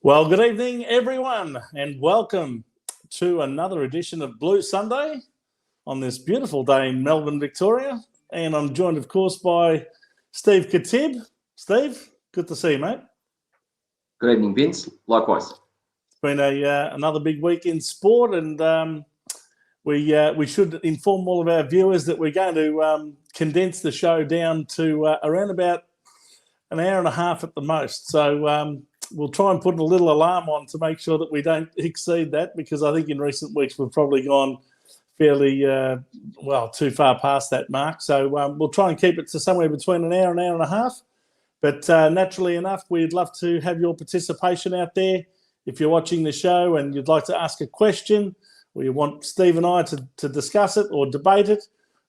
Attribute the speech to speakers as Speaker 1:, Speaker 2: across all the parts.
Speaker 1: Well, good evening, everyone, and welcome to another edition of Blue Sunday on this beautiful day in Melbourne, Victoria. And I'm joined, of course, by Steve Khatib. Steve, good to see you, mate.
Speaker 2: Good evening, Vince. Likewise.
Speaker 1: It's been another big week in sport, and we should inform all of our viewers that we're going to condense the show down to around about an hour and a half at the most. So we'll try and put a little alarm on to make sure that we don't exceed that, because I think in recent weeks we've probably gone fairly, too far past that mark. So we'll try and keep it to somewhere between an hour and a half. But naturally enough, we'd love to have your participation out there. If you're watching the show and you'd like to ask a question, or you want Steve and I to discuss it or debate it,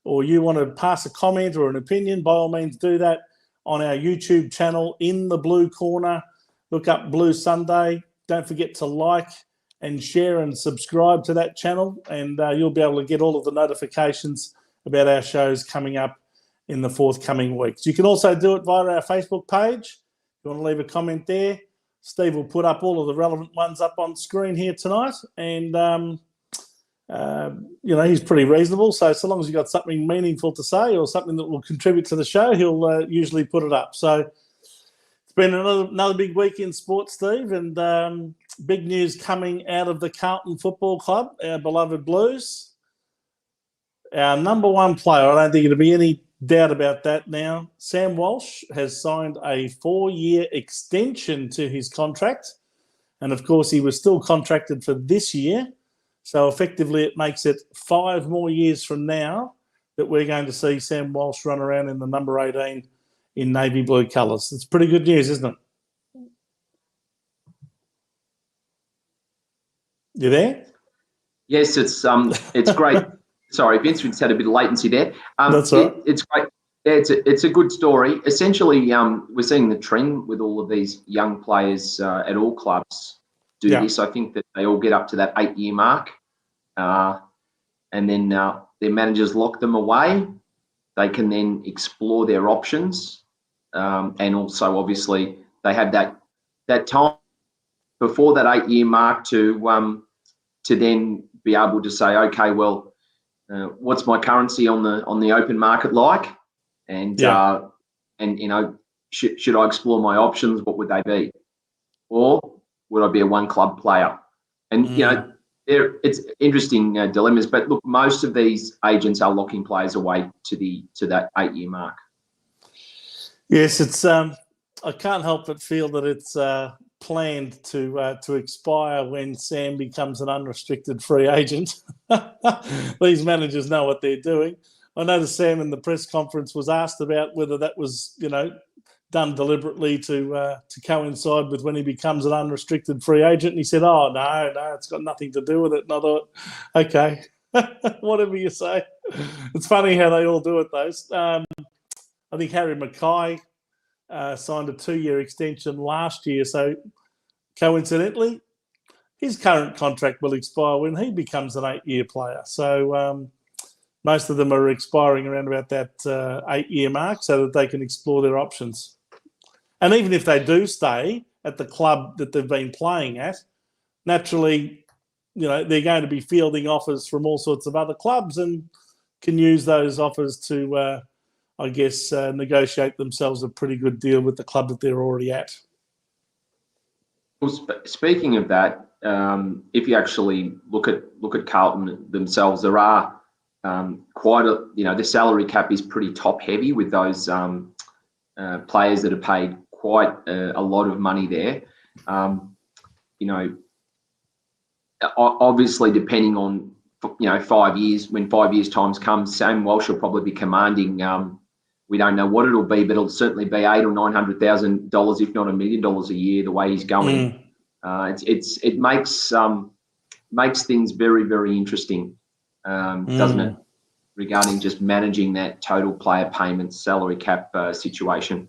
Speaker 1: or you want to pass a comment or an opinion, by all means do that on our YouTube channel in the blue corner. Look up Blue Sunday. Don't forget to like and share and subscribe to that channel, and you'll be able to get all of the notifications about our shows coming up in the forthcoming weeks. You can also do it via our Facebook page. If you want to leave a comment there, Steve will put up all of the relevant ones up on screen here tonight. And, he's pretty reasonable. So long as you've got something meaningful to say or something that will contribute to the show, he'll usually put it up. So it's been another big week in sports, Steve, and big news coming out of the Carlton Football Club, our beloved Blues. Our number one player, I don't think there'll be any doubt about that now, Sam Walsh has signed a 4-year extension to his contract. And, of course, he was still contracted for this year. So, effectively, it makes it 5 more years from now that we're going to see Sam Walsh run around in the number 18 in navy blue colours. It's pretty good news, isn't it? You there?
Speaker 2: Yes, it's great. Sorry, Vince, we just had a bit of latency there.
Speaker 1: That's right.
Speaker 2: It's great. Yeah, it's a good story. Essentially, we're seeing the trend with all of these young players at all clubs do this. I think that they all get up to that 8-year mark, and then their managers lock them away. They can then explore their options, and also obviously they have that time before that 8-year mark to then be able to say, okay, well, what's my currency on the open market like, and should I explore my options? What would they be, or would I be a one-club player? And it's interesting dilemmas. But look, most of these agents are locking players away to that 8-year mark.
Speaker 1: Yes, it's. I can't help but feel that it's planned to expire when Sam becomes an unrestricted free agent. These managers know what they're doing. I noticed Sam in the press conference was asked about whether that was, done deliberately to coincide with when he becomes an unrestricted free agent. And he said, "Oh, no, it's got nothing to do with it." And I thought, okay, whatever you say. It's funny how they all do it, though. I think Harry Mackay signed a 2-year extension last year. So coincidentally, his current contract will expire when he becomes an 8-year player. So most of them are expiring around about that 8-year mark so that they can explore their options. And even if they do stay at the club that they've been playing at, naturally, they're going to be fielding offers from all sorts of other clubs and can use those offers to, negotiate themselves a pretty good deal with the club that they're already at.
Speaker 2: Well, speaking of that, if you actually look at Carlton themselves, there are the salary cap is pretty top heavy with those players that are paid quite a lot of money there. Obviously depending on 5 years, when 5 years times comes, Sam Walsh will probably be commanding. We don't know what it'll be, but it'll certainly be $800,000 or $900,000, if not $1 million a year. The way he's going, it makes things very, very interesting, doesn't it? Regarding just managing that total player payment salary cap situation.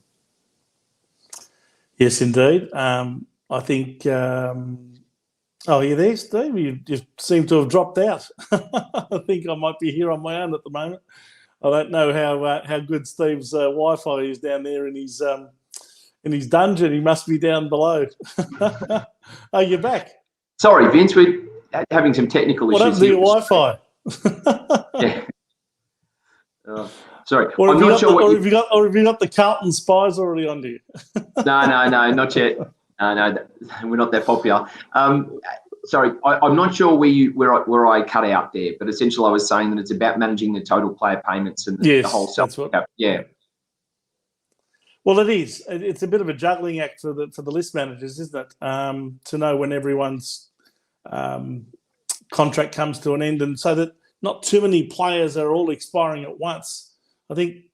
Speaker 1: Yes, indeed. I think. Are you there, Steve? You just seem to have dropped out. I think I might be here on my own at the moment. I don't know how good Steve's Wi-Fi is down there in in his dungeon. He must be down below. Oh, you're back.
Speaker 2: Sorry, Vince, we're having some technical
Speaker 1: What
Speaker 2: issues
Speaker 1: happened to
Speaker 2: here.
Speaker 1: your Wi-Fi?
Speaker 2: Yeah. Sorry,
Speaker 1: Or
Speaker 2: I'm not sure
Speaker 1: or have you got the Carlton spies already on you?
Speaker 2: No, not yet. No, we're not that popular. Sorry, I'm not sure where I cut out there, but essentially I was saying that it's about managing the total player payments and the whole self. Yeah.
Speaker 1: Well, it is. It's a bit of a juggling act for the list managers, isn't it? To know when everyone's contract comes to an end, and so that not too many players are all expiring at once. I think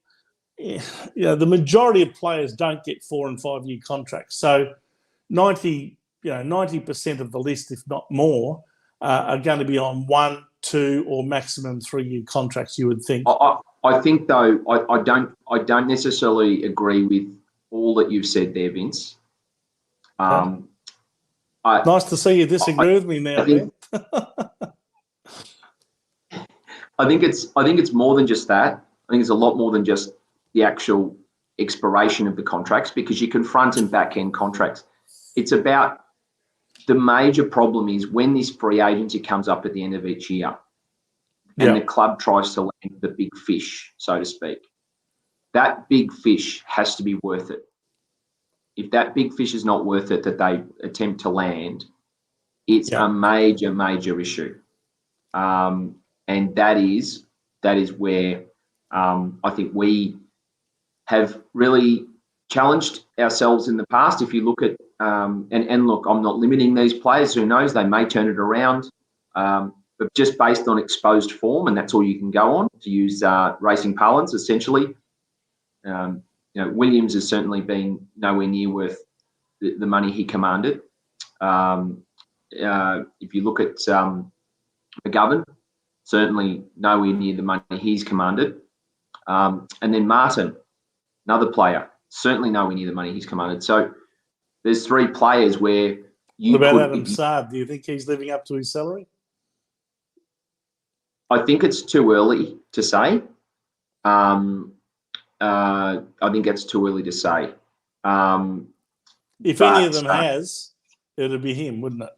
Speaker 1: the majority of players don't get 4 and 5 year contracts. So 90% of the list, if not more, are going to be on 1, 2, or maximum 3 year contracts. You would think.
Speaker 2: I think though I don't necessarily agree with all that you've said there, Vince.
Speaker 1: Nice to see you disagree with me now.
Speaker 2: I think it's more than just that. I think it's a lot more than just the actual expiration of the contracts, because you can front and back end contracts. It's about the major problem is when this free agency comes up at the end of each year and the club tries to land the big fish, so to speak. That big fish has to be worth it. If that big fish is not worth it that they attempt to land, it's a major, major issue. And that is where I think we have really challenged ourselves in the past. If you look at, and look, I'm not limiting these players, who knows, they may turn it around, but just based on exposed form, and that's all you can go on, to use racing parlance, essentially. Williams has certainly been nowhere near worth the money he commanded. If you look at McGovern, certainly nowhere near the money he's commanded. And then Martin, another player, certainly nowhere near the money he's commanded. So there's 3 players where you.
Speaker 1: What about Adam Saad? Do you think he's living up to his salary?
Speaker 2: I think it's too early to say. I think it's too early to say.
Speaker 1: If any of them has, it would be him, wouldn't it?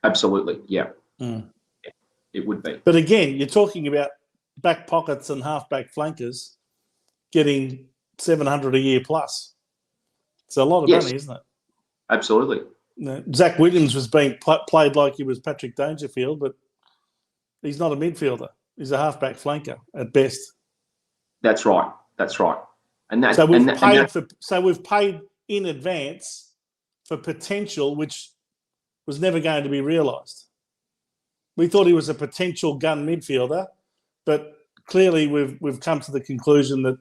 Speaker 2: Absolutely, yeah. It would be.
Speaker 1: But again, you're talking about back pockets and half-back flankers getting 700 a year plus. It's a lot of money, isn't it?
Speaker 2: Absolutely.
Speaker 1: Zach Williams was being played like he was Patrick Dangerfield, but he's not a midfielder. He's a half-back flanker at best.
Speaker 2: That's right. And that,
Speaker 1: so we've paid in advance for potential which was never going to be realised. We thought he was a potential gun midfielder, but clearly we've come to the conclusion that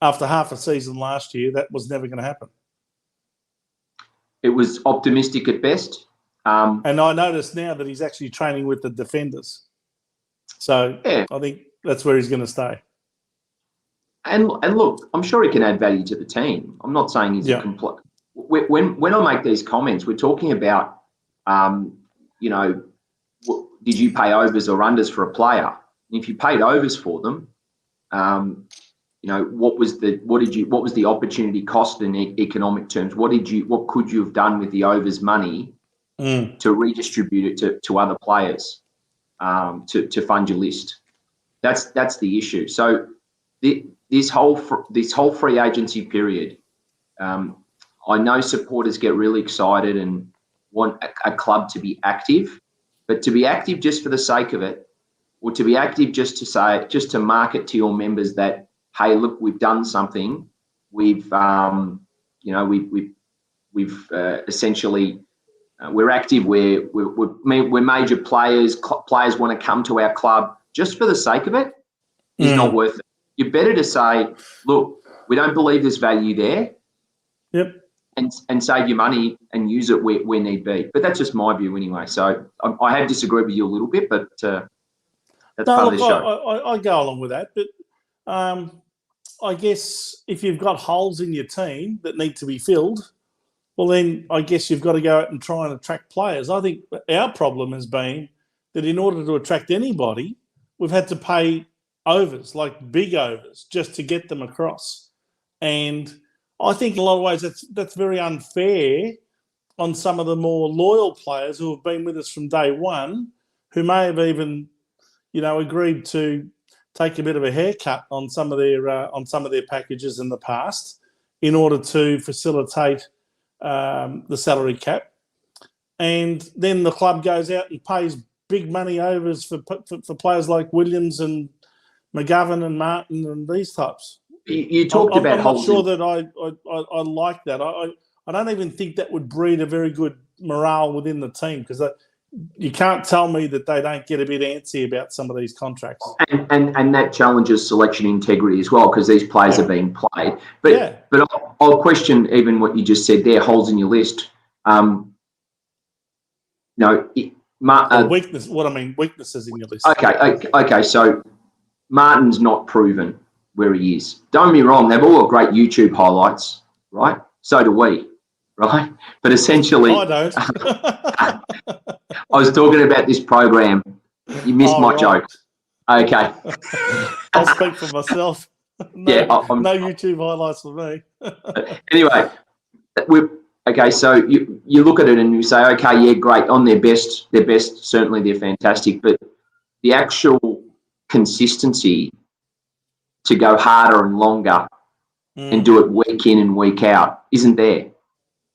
Speaker 1: after half a season last year, that was never going to happen.
Speaker 2: It was optimistic at best.
Speaker 1: And I noticed now that he's actually training with the defenders. So I think that's where he's going to stay.
Speaker 2: And look, I'm sure he can add value to the team. I'm not saying he's a complete. When I make these comments, we're talking about, did you pay overs or unders for a player? And if you paid overs for them, what was the opportunity cost in economic terms? What could you have done with the overs money to redistribute it to other players, to fund your list? That's the issue. So this whole free agency period, I know supporters get really excited and want a club to be active, but to be active just for the sake of it, or to be active just to market to your members that, hey, look, we've done something. We've essentially we're active. We're major players. Players want to come to our club just for the sake of it. Is not worth it. You're better to say, look, we don't believe there's value there.
Speaker 1: Yep.
Speaker 2: And save your money and use it where need be. But that's just my view anyway. So I have disagreed with you a little bit, but that's part of the show.
Speaker 1: I go along with that. But I guess if you've got holes in your team that need to be filled, well, then I guess you've got to go out and try and attract players. I think our problem has been that in order to attract anybody, we've had to pay overs, like big overs, just to get them across. And I think in a lot of ways that's very unfair on some of the more loyal players who have been with us from day one, who may have even, agreed to take a bit of a haircut on some of their packages in the past in order to facilitate the salary cap. And then the club goes out and pays big money overs for players like Williams and McGovern and Martin and these types.
Speaker 2: You talked about.
Speaker 1: I'm not sure that I like that. I don't even think that would breed a very good morale within the team, because you can't tell me that they don't get a bit antsy about some of these contracts.
Speaker 2: And that challenges selection integrity as well, because these players are being played. But I'll question even what you just said there, holes in your list.
Speaker 1: Weakness. What I mean, weaknesses in your list.
Speaker 2: Okay. So Martin's not proven where he is. Don't get me wrong; they've all got great YouTube highlights, right? So do we, right? But essentially,
Speaker 1: I don't.
Speaker 2: I was talking about this program. You missed my joke. Okay.
Speaker 1: I'll speak for myself. No YouTube highlights for me.
Speaker 2: Anyway, okay, so you look at it and you say, okay, yeah, great, on their best, certainly they're fantastic, but the actual consistency to go harder and longer and do it week in and week out isn't there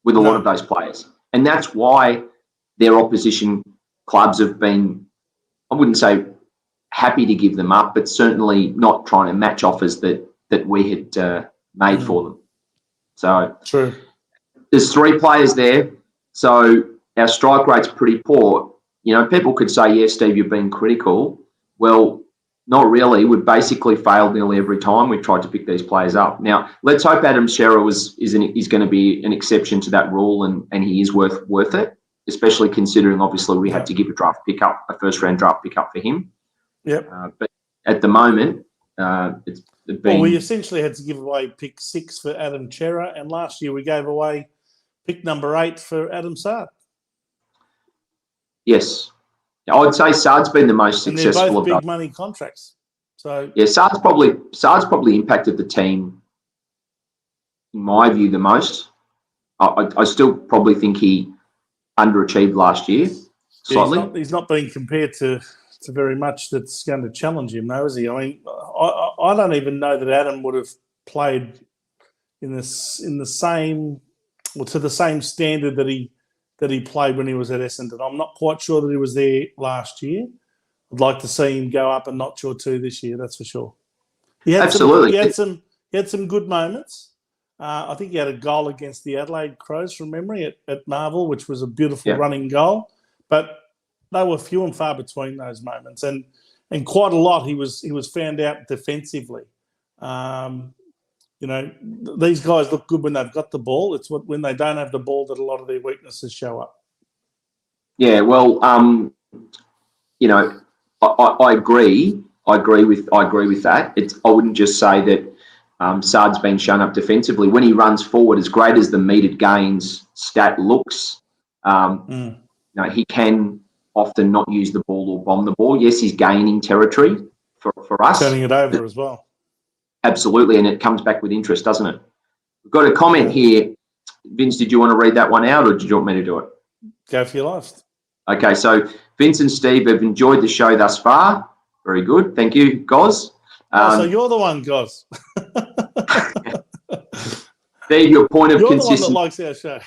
Speaker 2: with a lot of those players. And that's why their opposition clubs have been, I wouldn't say happy to give them up, but certainly not trying to match offers that we had made for them. So
Speaker 1: true.
Speaker 2: There's 3 players there, so our strike rate's pretty poor. People could say, yeah, Steve, you've been critical. Well, not really. We've basically failed nearly every time we've tried to pick these players up. Now, let's hope Adam Shearer is going to be an exception to that rule, and he is worth it, especially considering, obviously, we had to give a first-round draft pickup for him.
Speaker 1: Yep.
Speaker 2: But at the moment, it's been...
Speaker 1: Well, we essentially had to give away pick 6 for Adam Shearer, and last year we gave away pick number 8 for Adam Sard. Yes.
Speaker 2: I'd say Sard's been the most successful.
Speaker 1: And they're both big money contracts. So
Speaker 2: yeah, Sard's probably impacted the team, in my view, the most. I still probably think he underachieved last year slightly.
Speaker 1: Yeah, he's not being compared to very much that's going to challenge him, though, is he? I mean, I don't even know that Adam would have played in the same, or to the same standard that he played when he was at Essendon. I'm not quite sure that he was there last year. I'd like to see him go up a notch or two this year, that's for sure.
Speaker 2: Absolutely.
Speaker 1: He had some good moments. I think he had a goal against the Adelaide Crows from memory at Marvel, which was a beautiful running goal. But they were few and far between those moments, and quite a lot he was found out defensively. These guys look good when they've got the ball. It's when they don't have the ball that a lot of their weaknesses show up.
Speaker 2: Yeah, well, I agree. I agree with that. I wouldn't just say that Sard's been shown up defensively. When he runs forward, as great as the metered gains stat looks, he can often not use the ball or bomb the ball. Yes, he's gaining territory for us.
Speaker 1: Turning it over as well.
Speaker 2: Absolutely, and it comes back with interest, doesn't it? We've got a comment here. Vince, did you want to read that one out, or did you want me to do it?
Speaker 1: Go for your life.
Speaker 2: Okay, so Vince and Steve have enjoyed the show thus far. Very good. Thank you, Goz.
Speaker 1: So you're the one, Goz.
Speaker 2: Steve, your point of consistency.
Speaker 1: You're the one that likes our show.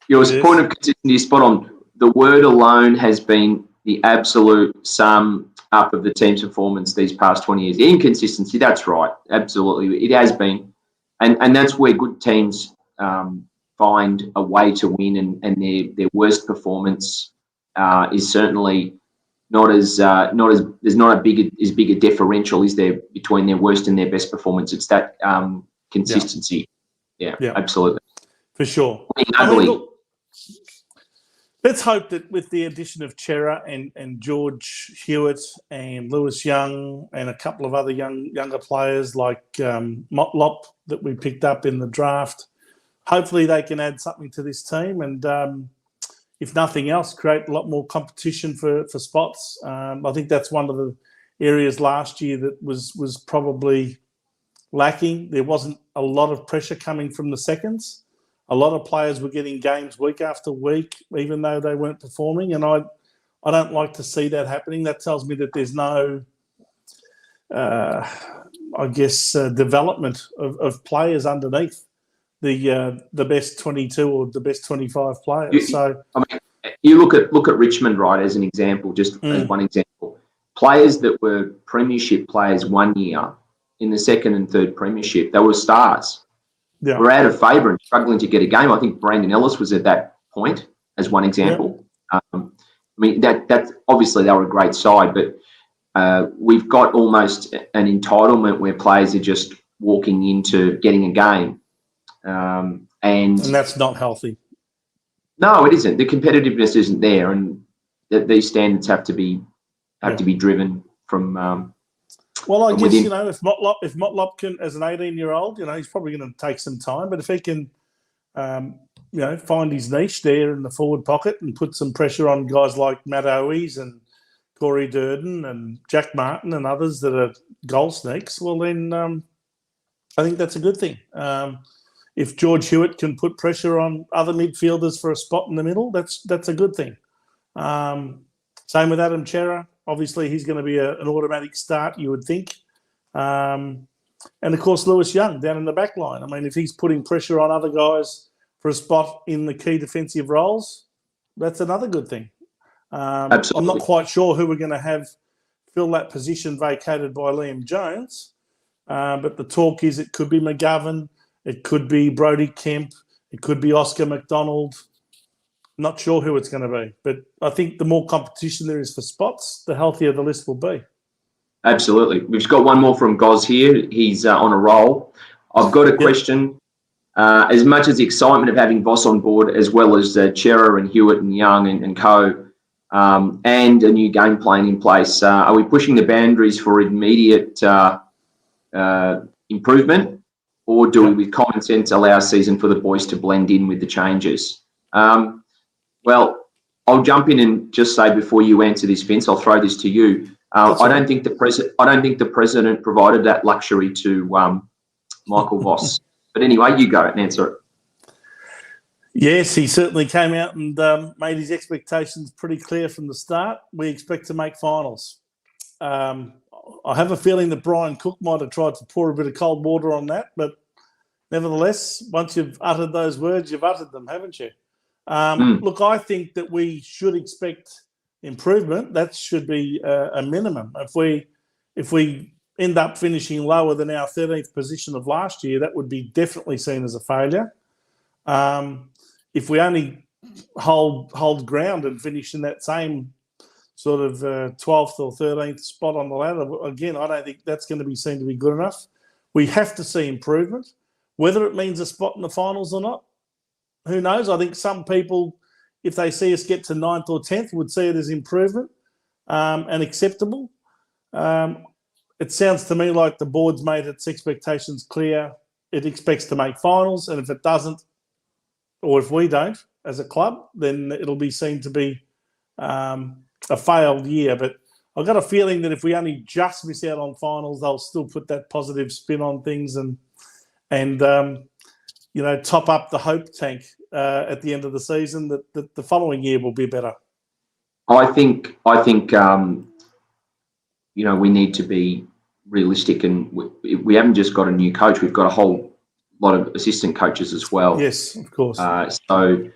Speaker 2: Your point of consistency is spot on. The word alone has been the absolute sum up of the team's performance these past 20 years. Inconsistency, that's right. Absolutely. It has been. And that's where good teams find a way to win, and their worst performance is certainly not as there's not as big a differential is there between their worst and their best performance. It's that consistency. Yeah, absolutely.
Speaker 1: For sure. Let's hope that with the addition of Chera and George Hewitt and Lewis Young and a couple of other younger players like Motlop that we picked up in the draft, hopefully they can add something to this team and, if nothing else, create a lot more competition for spots. I think that's one of the areas last year that was probably lacking. There wasn't a lot of pressure coming from the seconds. A lot of players were getting games week after week, even though they weren't performing. And I don't like to see that happening. That tells me that there's no, development of players underneath the best 22 or the best 25 players.
Speaker 2: You look at Richmond, right, as an example, just as one example. Players that were premiership players 1 year in the second and third premiership, they were stars.
Speaker 1: Yeah.
Speaker 2: Were out of favour and struggling to get a game. I think Brandon Ellis was at that point as one example. Yeah. That obviously they were a great side, but we've got almost an entitlement where players are just walking into getting a game. And
Speaker 1: that's not healthy.
Speaker 2: No, it isn't. The competitiveness isn't there, and these standards have to be driven from.
Speaker 1: Well, I guess
Speaker 2: within.
Speaker 1: if Motlop can, as an 18-year-old, he's probably going to take some time. But if he can, find his niche there in the forward pocket and put some pressure on guys like Matt Owies and Corey Durden and Jack Martin and others that are goal sneaks, well then I think that's a good thing. If George Hewitt can put pressure on other midfielders for a spot in the middle, that's a good thing. Same with Adam Chera. Obviously, he's going to be an automatic start, you would think. And, of course, Lewis Young down in the back line. I mean, if he's putting pressure on other guys for a spot in the key defensive roles, that's another good thing.
Speaker 2: Absolutely.
Speaker 1: I'm not quite sure who we're going to have fill that position vacated by Liam Jones, but the talk is it could be McGovern, it could be Brodie Kemp, it could be Oscar McDonald. Not sure who it's going to be, but I think the more competition there is for spots, the healthier the list will be.
Speaker 2: Absolutely. We've got one more from Goz here. He's on a roll. I've got a question. As much as the excitement of having Voss on board, as well as Chera and Hewitt and Young and co, and a new game plan in place, are we pushing the boundaries for immediate improvement, or do we, with common sense, allow a season for the boys to blend in with the changes? Well, I'll jump in and just say before you answer this, Vince, I'll throw this to you. I don't think the president provided that luxury to Michael Voss. But anyway, you go and answer it.
Speaker 1: Yes, he certainly came out and made his expectations pretty clear from the start. We expect to make finals. I have a feeling that Brian Cook might have tried to pour a bit of cold water on that, but nevertheless, once you've uttered those words, you've uttered them, haven't you? Look, I think that we should expect improvement. That should be a minimum. If we end up finishing lower than our 13th position of last year, that would be definitely seen as a failure. If we only hold ground and finish in that same sort of 12th or 13th spot on the ladder, again, I don't think that's going to be seen to be good enough. We have to see improvement. Whether it means a spot in the finals or not, who knows? I think some people, if they see us get to 9th or 10th, would see it as improvement and acceptable. It sounds to me like the board's made its expectations clear. It expects to make finals, and if it doesn't, or if we don't as a club, then it'll be seen to be a failed year. But I've got a feeling that if we only just miss out on finals, they'll still put that positive spin on things and top up the hope tank at the end of the season that the following year will be better.
Speaker 2: I think we need to be realistic, and we haven't just got a new coach. We've got a whole lot of assistant coaches as well.
Speaker 1: Yes, of course.
Speaker 2: So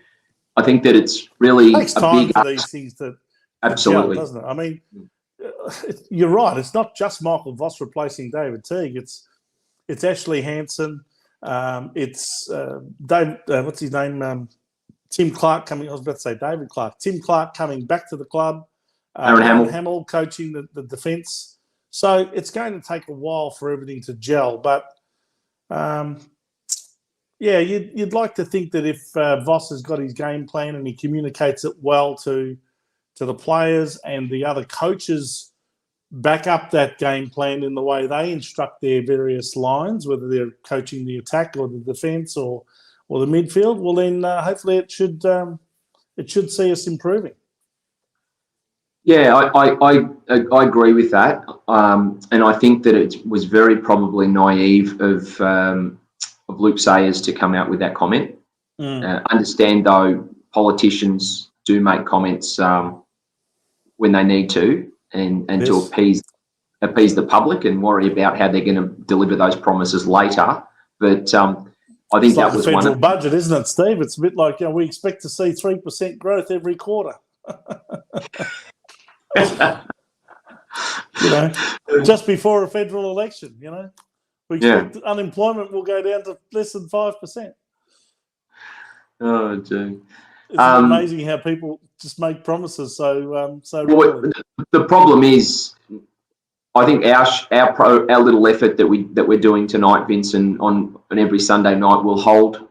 Speaker 2: I think that it's really
Speaker 1: it takes time for these things to
Speaker 2: absolutely
Speaker 1: gel, doesn't it? I mean, you're right. It's not just Michael Voss replacing David Teague. It's Ashley Hansen. It's Dave. What's his name? Tim Clark coming. I was about to say David Clark. Tim Clark coming back to the club.
Speaker 2: Aaron
Speaker 1: Hamill coaching the defence. So it's going to take a while for everything to gel. But you'd like to think that if Voss has got his game plan and he communicates it well to the players and the other coaches back up that game plan in the way they instruct their various lines, whether they're coaching the attack or the defence or the midfield, well then hopefully it should see us improving.
Speaker 2: Yeah, I agree with that, and I think that it was very probably naive of Luke Sayers to come out with that comment. Understand though, politicians do make comments when they need to, and
Speaker 1: Yes.
Speaker 2: to appease the public and worry about how they're going to deliver those promises later. But I think
Speaker 1: It's like
Speaker 2: that was
Speaker 1: the
Speaker 2: one
Speaker 1: federal
Speaker 2: of
Speaker 1: budget, isn't it, Steve? It's a bit like, we expect to see 3% growth every quarter. Just before a federal election, we expect unemployment will go down to less than 5%.
Speaker 2: Oh, gee.
Speaker 1: It's amazing how people just make promises so readily.
Speaker 2: The problem is, I think our little effort that we're doing tonight, Vincent, on every Sunday night, will hold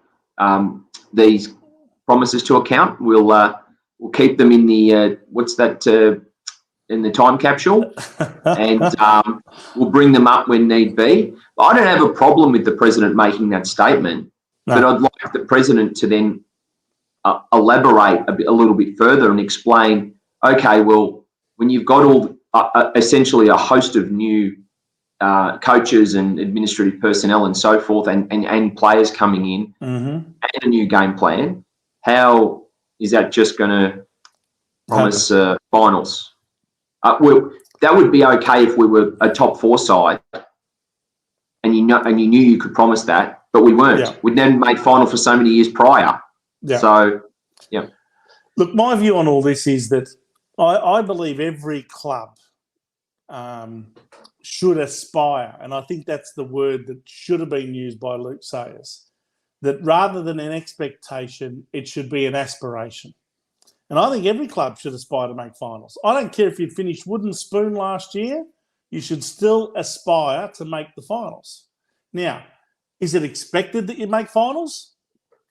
Speaker 2: these promises to account. We'll keep them in the in the time capsule, and we'll bring them up when need be. But I don't have a problem with the president making that statement, but I'd like the president to then elaborate a little bit further and explain, okay, well, when you've got essentially a host of new coaches and administrative personnel and so forth, and players coming in, and a new game plan, how is that just going to promise finals? That would be okay if we were a top 4 side, and you knew you could promise that, but we weren't.
Speaker 1: Yeah.
Speaker 2: We'd then made final for so many years prior.
Speaker 1: Yeah.
Speaker 2: So, yeah.
Speaker 1: Look, my view on all this is that I believe every club should aspire, and I think that's the word that should have been used by Luke Sayers, that rather than an expectation, it should be an aspiration. And I think every club should aspire to make finals. I don't care if you'd finished wooden spoon last year, you should still aspire to make the finals. Now, is it expected that you make finals?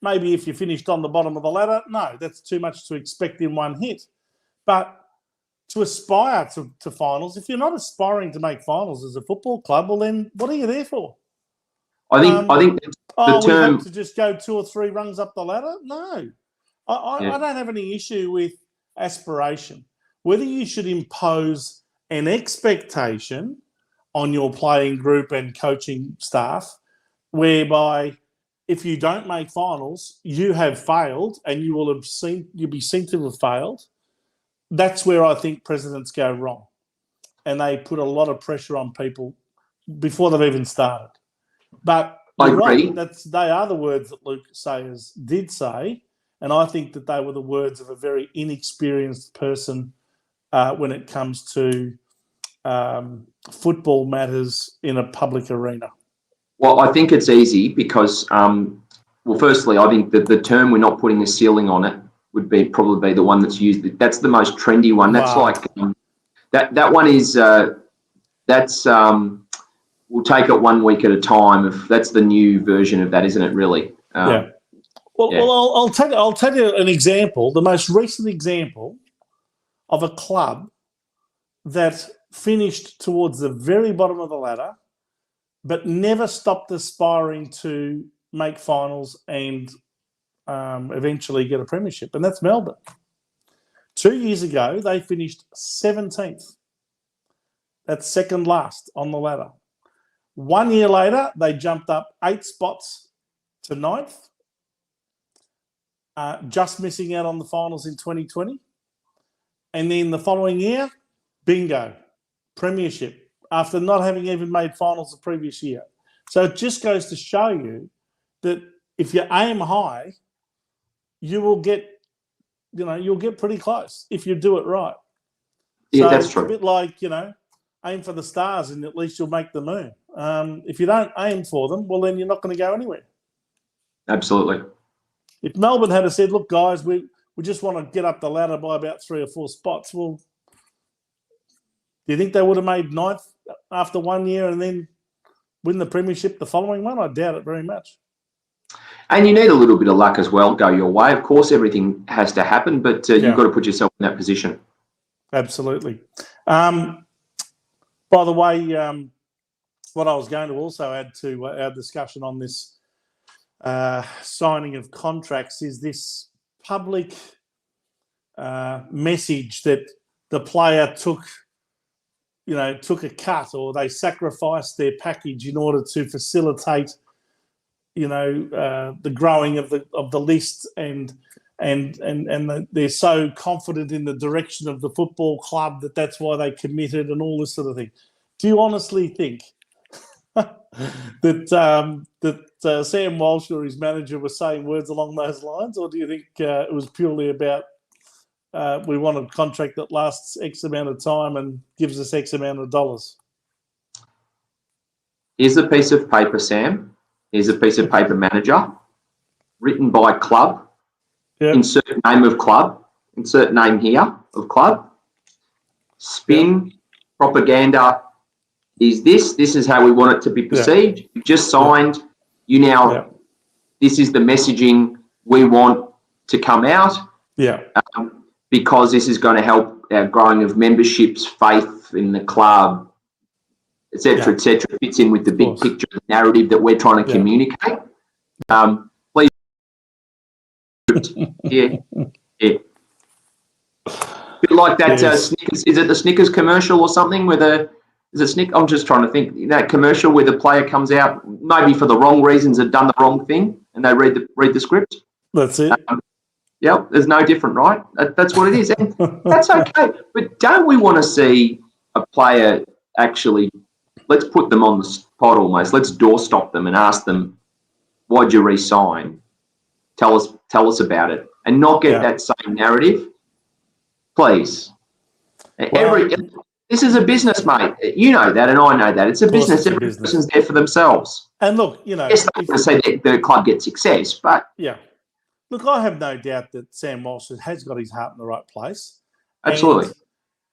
Speaker 1: Maybe if you finished on the bottom of the ladder, no, that's too much to expect in one hit. But to aspire to finals, if you're not aspiring to make finals as a football club, well then what are you there for?
Speaker 2: I think the
Speaker 1: we
Speaker 2: term
Speaker 1: hope to just go 2 or 3 rungs up the ladder? No. I don't have any issue with aspiration. Whether you should impose an expectation on your playing group and coaching staff, whereby if you don't make finals, you have failed and you'll be seen to have failed. That's where I think presidents go wrong, and they put a lot of pressure on people before they've even started. But
Speaker 2: I
Speaker 1: you're
Speaker 2: agree.
Speaker 1: right, they are the words that Luke Sayers did say. And I think that they were the words of a very inexperienced person when it comes to football matters in a public arena.
Speaker 2: Well, I think it's easy because, firstly, I think that the term "we're not putting a ceiling on it" would probably be the one that's used. That's the most trendy one. That's like that one is we'll take it 1 week at a time. That's the new version of that, isn't it? Really?
Speaker 1: Yeah. Well, I'll tell you an example. The most recent example of a club that finished towards the very bottom of the ladder, but never stopped aspiring to make finals and eventually get a premiership, and that's Melbourne. 2 years ago, they finished 17th. That's second last on the ladder. 1 year later, they jumped up 8 spots to 9th. Just missing out on the finals in 2020. And then the following year, bingo, premiership, after not having even made finals the previous year. So it just goes to show you that if you aim high, you will get, you'll get pretty close if you do it right.
Speaker 2: Yeah,
Speaker 1: so
Speaker 2: that's
Speaker 1: it's
Speaker 2: true.
Speaker 1: A bit like, aim for the stars and at least you'll make the moon. If you don't aim for them, well, then you're not going to go anywhere.
Speaker 2: Absolutely.
Speaker 1: If Melbourne had said, look, guys, we just want to get up the ladder by about 3 or 4 spots, well, do you think they would have made 9th after 1 year and then win the premiership the following one? I doubt it very much.
Speaker 2: And you need a little bit of luck as well, go your way. Of course, everything has to happen, but you've got to put yourself in that position.
Speaker 1: Absolutely. By the way, what I was going to also add to our discussion on this signing of contracts is this public message that the player took a cut, or they sacrificed their package in order to facilitate, the growing of the list, and they're so confident in the direction of the football club that's why they committed and all this sort of thing. Do you honestly think that Sam Walsh or his manager were saying words along those lines, or do you think it was purely about we want a contract that lasts X amount of time and gives us X amount of dollars?
Speaker 2: Here's a piece of paper, Sam. Here's a piece of paper, manager, written by club. Yep. Insert name of club. Insert name here of club. Spin, propaganda. Is this is how we want it to be perceived. You've just signed. You now, this is the messaging we want to come out.
Speaker 1: Yeah.
Speaker 2: Because this is going to help our growing of memberships, faith in the club, et cetera, fits in with the big picture, the narrative that we're trying to communicate. Please. Yeah. Bit like that Snickers, is it the Snickers commercial or something I'm just trying to think, that commercial where the player comes out maybe for the wrong reasons, had done the wrong thing, and they read the script.
Speaker 1: That's it.
Speaker 2: There's no different, right? That's what it is. And that's okay. But don't we want to see a player actually, let's put them on the spot almost, let's doorstop them and ask them, why'd you re-sign? Tell us about it. And not get that same narrative, please. Well, this is a business, mate. You know that, and I know that. It's a business. Every person's there for themselves.
Speaker 1: And look,
Speaker 2: yes, they want to say that the club gets success, but
Speaker 1: look, I have no doubt that Sam Walsh has got his heart in the right place.
Speaker 2: Absolutely.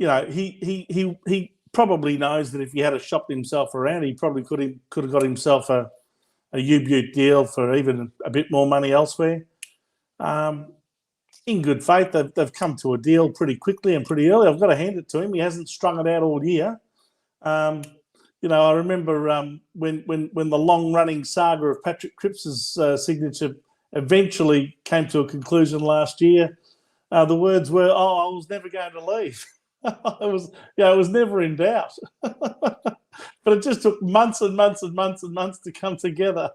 Speaker 1: And, he probably knows that if he had shopped himself around, he probably could have got himself a U-Butte deal for even a bit more money elsewhere. In good faith, they've come to a deal pretty quickly and pretty early. I've got to hand it to him. He hasn't strung it out all year. I remember when the long-running saga of Patrick Cripps's signature eventually came to a conclusion last year. The words were, I was never going to leave. It was never in doubt. But it just took months and months and months and months to come together.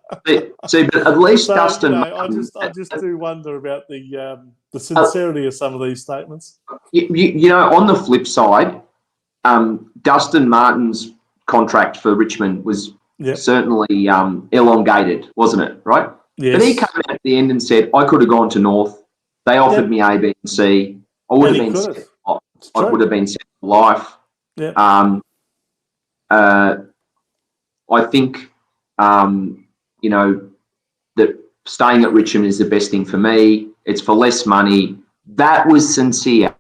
Speaker 2: See, but at least Dustin...
Speaker 1: I just do wonder about the sincerity of some of these statements.
Speaker 2: On the flip side, Dustin Martin's contract for Richmond was certainly elongated, wasn't it, right?
Speaker 1: Yes.
Speaker 2: But he came out at the end and said, I could have gone to North. They offered me A, B, and C. I would have been set for life.
Speaker 1: Yeah.
Speaker 2: I think, that staying at Richmond is the best thing for me. It's for less money. That was sincere.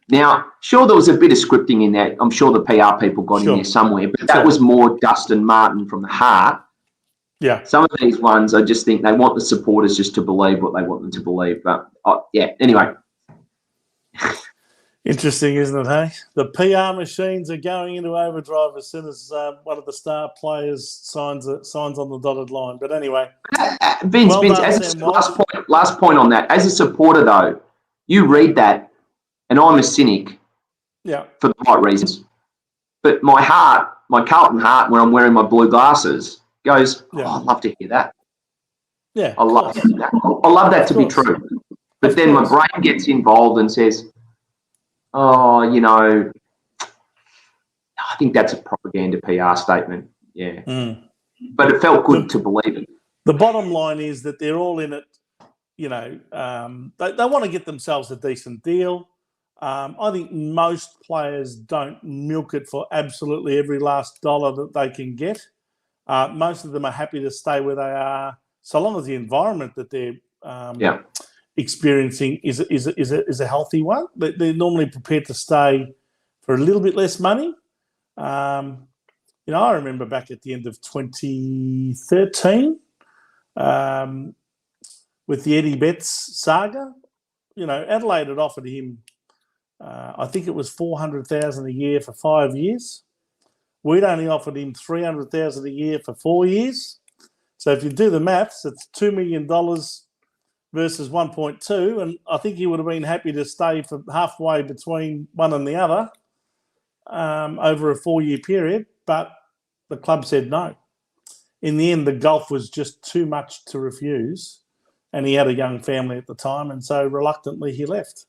Speaker 2: Now, sure, there was a bit of scripting in that. I'm sure the PR people got in there somewhere, but that was more Dustin Martin from the heart.
Speaker 1: Yeah.
Speaker 2: Some of these ones, I just think they want the supporters just to believe what they want them to believe. But, anyway.
Speaker 1: Interesting, isn't it, hey? The PR machines are going into overdrive as soon as one of the star players signs on the dotted line. But anyway.
Speaker 2: Vince, last point on that. As a supporter, though, you read that, and I'm a cynic for the right reasons. But my heart, my Carlton heart, when I'm wearing my blue glasses, goes, I'd love to hear that.
Speaker 1: Yeah,
Speaker 2: I love that. I love that to be true. But then my brain gets involved and says, I think that's a propaganda PR statement. Yeah. But it felt good to believe it.
Speaker 1: The bottom line is that they're all in it, they want to get themselves a decent deal. I think most players don't milk it for absolutely every last dollar that they can get. Most of them are happy to stay where they are, so long as the environment that they're experiencing is a healthy one. They're normally prepared to stay for a little bit less money. I remember back at the end of 2013 with the Eddie Betts saga. Adelaide had offered him, I think it was $400,000 a year for 5 years. We'd only offered him $300,000 a year for 4 years. So if you do the maths, it's $2 million versus 1.2, and I think he would have been happy to stay for halfway between one and the other over a 4-year period, but the club said no. In the end, the golf was just too much to refuse, and he had a young family at the time, and so reluctantly he left.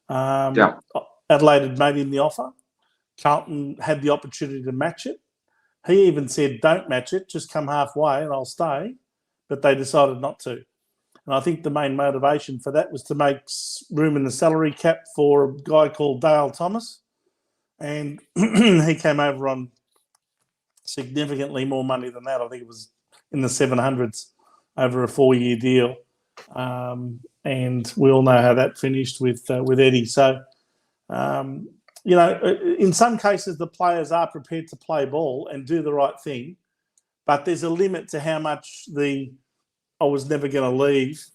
Speaker 1: Adelaide had made him the offer. Carlton had the opportunity to match it. He even said, don't match it, just come halfway and I'll stay. But they decided not to. And I think the main motivation for that was to make room in the salary cap for a guy called Dale Thomas. And he came over on significantly more money than that. I think it was in the 700s over a 4-year deal. And we all know how that finished with Eddie. So, you know, in some cases, the players are prepared to play ball and do the right thing, but there's a limit to how much the I was never going to leave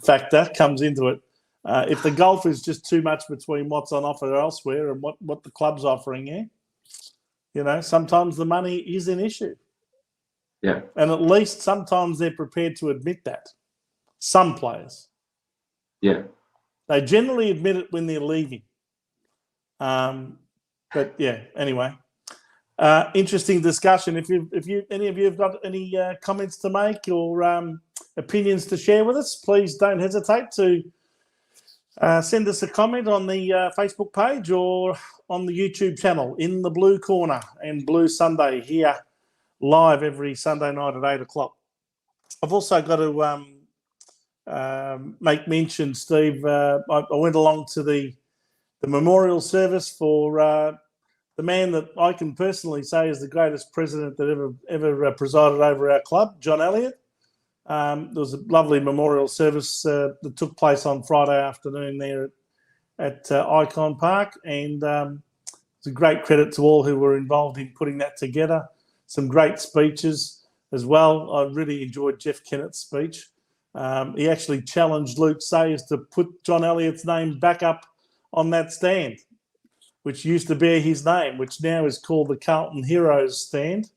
Speaker 1: factor comes into it. If the golf is just too much between what's on offer elsewhere and what the club's offering you, you know, sometimes the money is an issue.
Speaker 2: Yeah.
Speaker 1: And at least sometimes they're prepared to admit that. Some players.
Speaker 2: Yeah.
Speaker 1: They generally admit it when they're leaving. But yeah, anyway. Interesting discussion. If any of you have got any comments to make or opinions to share with us, please don't hesitate to send us a comment on the Facebook page or on the YouTube channel in the Blue Corner and Blue Sunday here live every Sunday night at 8 o'clock. I've also got to make mention, Steve, I went along to the memorial service for the man that I can personally say is the greatest president that ever presided over our club, John Elliott. There was a lovely memorial service that took place on Friday afternoon there at Icon Park, and it's a great credit to all who were involved in putting that together. Some great speeches as well. I really enjoyed Jeff Kennett's speech. He actually challenged Luke Sayers to put John Elliott's name back up on that stand, which used to bear his name, which now is called the Carlton Heroes stand.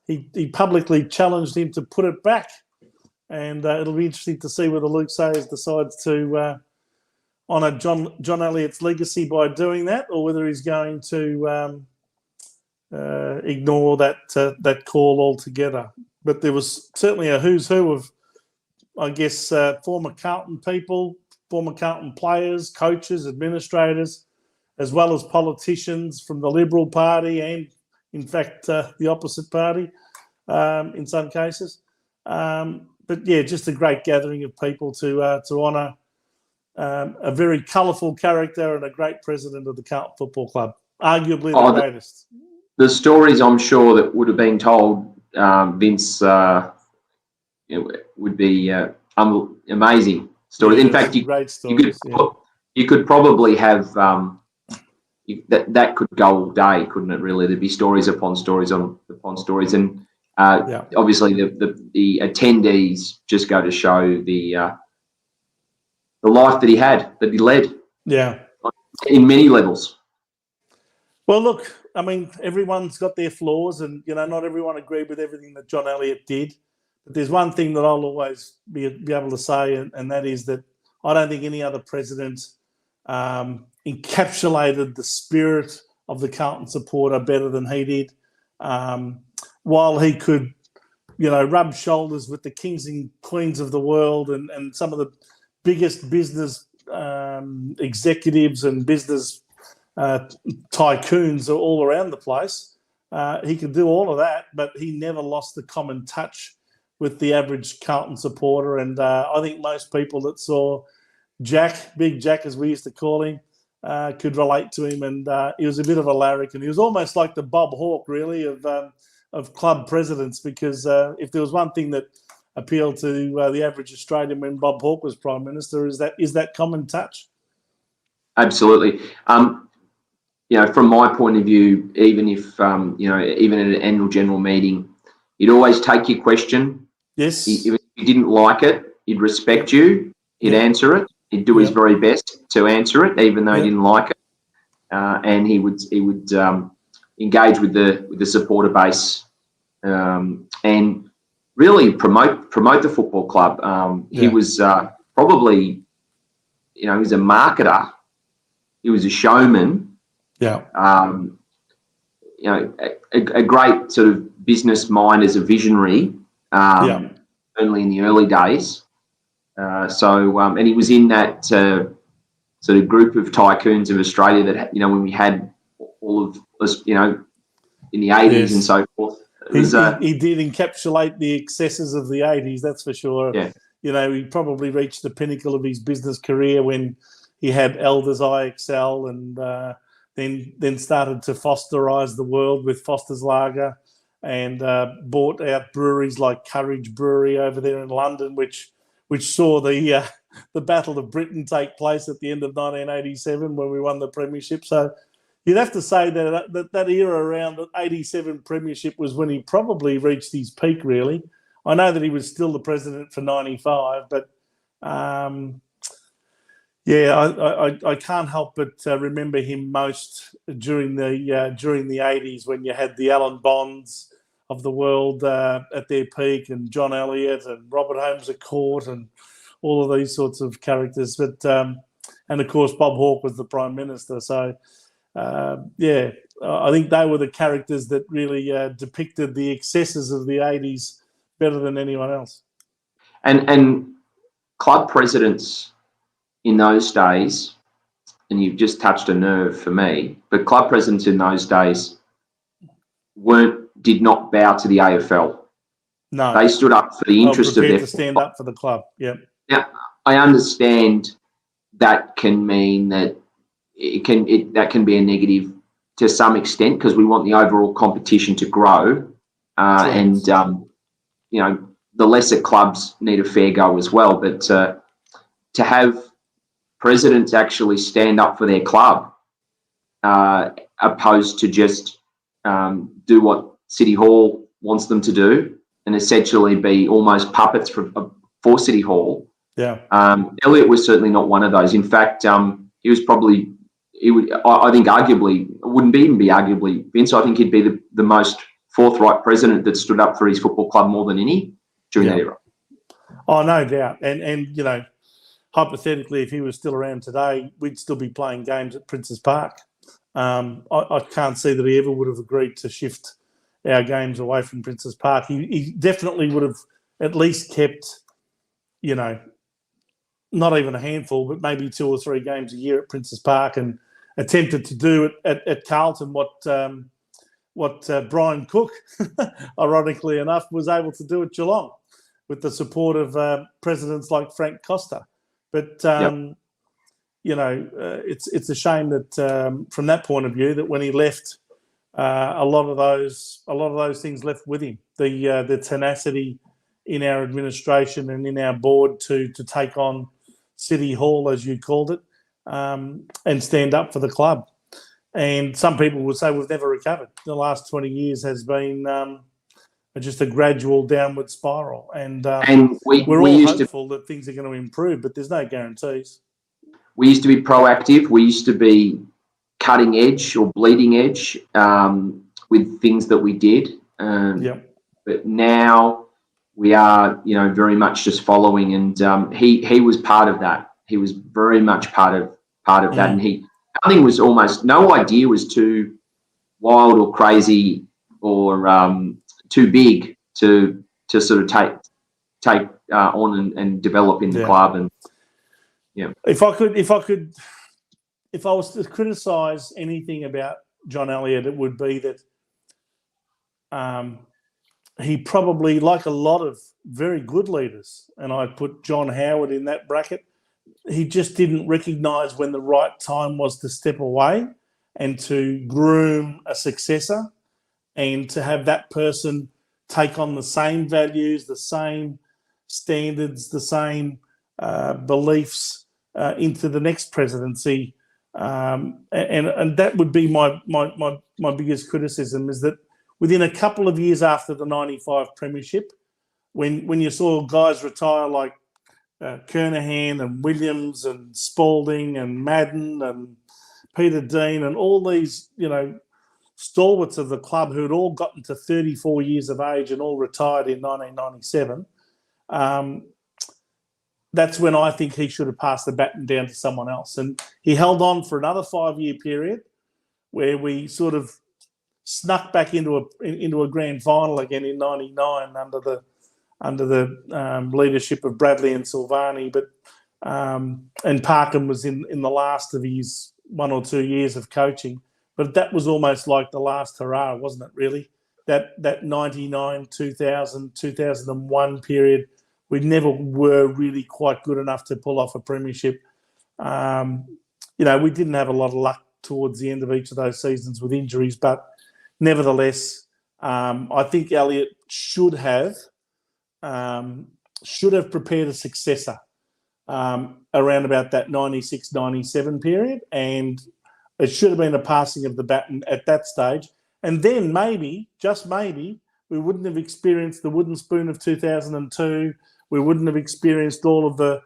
Speaker 1: He publicly challenged him to put it back. And it'll be interesting to see whether Luke Sayers decides to honour John Elliott's legacy by doing that, or whether he's going to ignore that call altogether. But there was certainly a who's who of, I guess, former Carlton people, former Carlton players, coaches, administrators, as well as politicians from the Liberal Party and, in fact, the opposite party in some cases. But, yeah, just a great gathering of people to honour a very colourful character and a great president of the Carlton Football Club, arguably the greatest.
Speaker 2: The stories, I'm sure, that would have been told, Vince, would be amazing stories.
Speaker 1: Yeah,
Speaker 2: in fact, you could probably have that could go all day, couldn't it? Really, there'd be stories upon stories upon stories, and obviously the attendees just go to show the life that he led.
Speaker 1: Yeah,
Speaker 2: in many levels.
Speaker 1: Well, look, I mean, everyone's got their flaws, and you know, not everyone agreed with everything that John Elliott did. But there's one thing that I'll always be able to say, and that is that I don't think any other president encapsulated the spirit of the Carlton supporter better than he did. While he could, you know, rub shoulders with the kings and queens of the world and some of the biggest business executives and business tycoons all around the place, he could do all of that, but he never lost the common touch with the average Carlton supporter. And I think most people that saw Jack, Big Jack as we used to call him, could relate to him. And he was a bit of a larrikin. He was almost like the Bob Hawke, really, of club presidents, because if there was one thing that appealed to the average Australian when Bob Hawke was Prime Minister, is that common touch.
Speaker 2: Absolutely. You know, from my point of view, even if even at an annual general meeting, he'd always take your question.
Speaker 1: Yes.
Speaker 2: If you didn't like it, he'd respect you. He'd answer it. He'd do his very best to answer it, even though he didn't like it. And he would engage with the supporter base, and really promote the football club. He was probably, he was a marketer. He was a showman.
Speaker 1: Yeah.
Speaker 2: A great sort of business mind as a visionary. Only in the early days. And he was in that sort of group of tycoons of Australia that, when we had all of us, in the 80s and so forth.
Speaker 1: He did encapsulate the excesses of the 80s, that's for sure.
Speaker 2: Yeah.
Speaker 1: He probably reached the pinnacle of his business career when he had Elders IXL and then started to Fosterise the world with Foster's Lager and bought out breweries like Courage Brewery over there in London, which saw the Battle of Britain take place at the end of 1987 when we won the premiership. So you'd have to say that era around the 87 premiership was when he probably reached his peak, really. I know that he was still the president for 95, but I can't help but remember him most during the 80s when you had the Alan Bonds of the world at their peak, and John Elliott and Robert Holmes à Court and all of these sorts of characters. But and of course Bob Hawke was the Prime Minister. So I think they were the characters that really depicted the excesses of the 80s better than anyone else.
Speaker 2: And club presidents in those days, and you've just touched a nerve for me, but club presidents in those days did not bow to the AFL.
Speaker 1: No,
Speaker 2: they stood up for the interest of their
Speaker 1: to stand up for the club. Yeah.
Speaker 2: Now, I understand that can mean that that can be a negative to some extent because we want the overall competition to grow, and the lesser clubs need a fair go as well. But to have presidents actually stand up for their club, opposed to just do what City Hall wants them to do and essentially be almost puppets for City Hall.
Speaker 1: Yeah.
Speaker 2: Elliott was certainly not one of those. In fact, he was probably, I think arguably, it wouldn't even be arguably, Vince, I think he'd be the most forthright president that stood up for his football club more than any during that era.
Speaker 1: Oh, no doubt. And hypothetically, if he was still around today, we'd still be playing games at Princes Park. I can't see that he ever would have agreed to shift our games away from Princes Park. He definitely would have at least kept, not even a handful, but maybe 2 or 3 games a year at Princes Park, and attempted to do it at Carlton what Brian Cook, ironically enough, was able to do at Geelong with the support of presidents like Frank Costa. But it's a shame that from that point of view, that when he left, a lot of those things left with him. The tenacity in our administration and in our board to take on City Hall, as you called it, and stand up for the club. And some people would say we've never recovered. The last 20 years has been just a gradual downward spiral. And we're all hopeful that things are going to improve, but there's no guarantees.
Speaker 2: We used to be proactive. We used to be cutting edge or bleeding edge with things that we did. But now we are, very much just following. And he was part of that. He was very much part of that. And no idea was too wild or crazy or too big to sort of take on and develop in the club. And
Speaker 1: if I was to criticise anything about John Elliott, it would be that he probably, like a lot of very good leaders, and I put John Howard in that bracket, he just didn't recognise when the right time was to step away and to groom a successor and to have that person take on the same values, the same standards, the same beliefs into the next presidency. And that would be my biggest criticism, is that within a couple of years after the 95 premiership, when you saw guys retire like Kernahan and Williams and Spalding and Madden and Peter Dean and all these, stalwarts of the club who had all gotten to 34 years of age and all retired in 1997, that's when I think he should have passed the baton down to someone else. And he held on for another 5-year period where we sort of snuck back into a grand final again in '99 under the leadership of Bradley and Silvani, but and Parkham was in the last of his 1 or 2 years of coaching. But that was almost like the last hurrah, wasn't it? Really, that '99, 2000, 2001 period, we never were really quite good enough to pull off a premiership. We didn't have a lot of luck towards the end of each of those seasons with injuries, but nevertheless, I think Elliott should have prepared a successor around about that 96, 97 period, and it should have been a passing of the baton at that stage. And then maybe, just maybe, we wouldn't have experienced the wooden spoon of 2002. We wouldn't have experienced all of the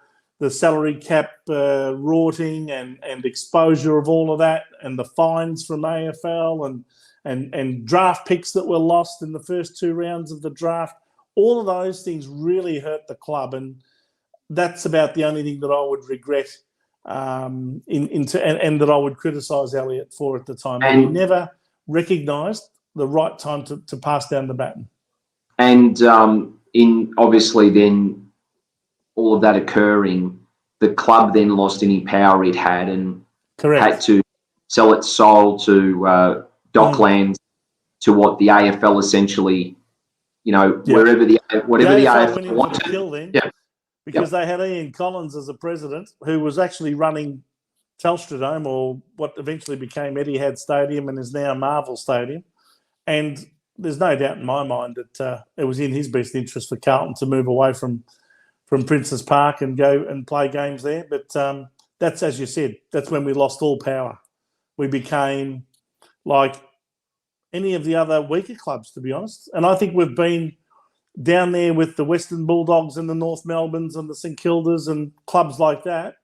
Speaker 1: salary cap rorting and exposure of all of that, and the fines from AFL and draft picks that were lost in the first 2 rounds of the draft. All of those things really hurt the club, and that's about the only thing that I would regret and that I would criticise Elliott for at the time. And he never recognised the right time to pass down the baton.
Speaker 2: And in obviously then all of that occurring, the club then lost any power it had and had to sell its soul to Docklands, to what the AFL essentially, whatever the AFL wanted.
Speaker 1: Because they had Ian Collins as a president, who was actually running Telstra Dome, or what eventually became Etihad Stadium and is now Marvel Stadium. And there's no doubt in my mind that it was in his best interest for Carlton to move away from Princes Park and go and play games there. But that's, as you said, that's when we lost all power. We became like any of the other weaker clubs, to be honest. And I think we've been down there with the Western Bulldogs and the North Melbournes and the St Kildas and clubs like that,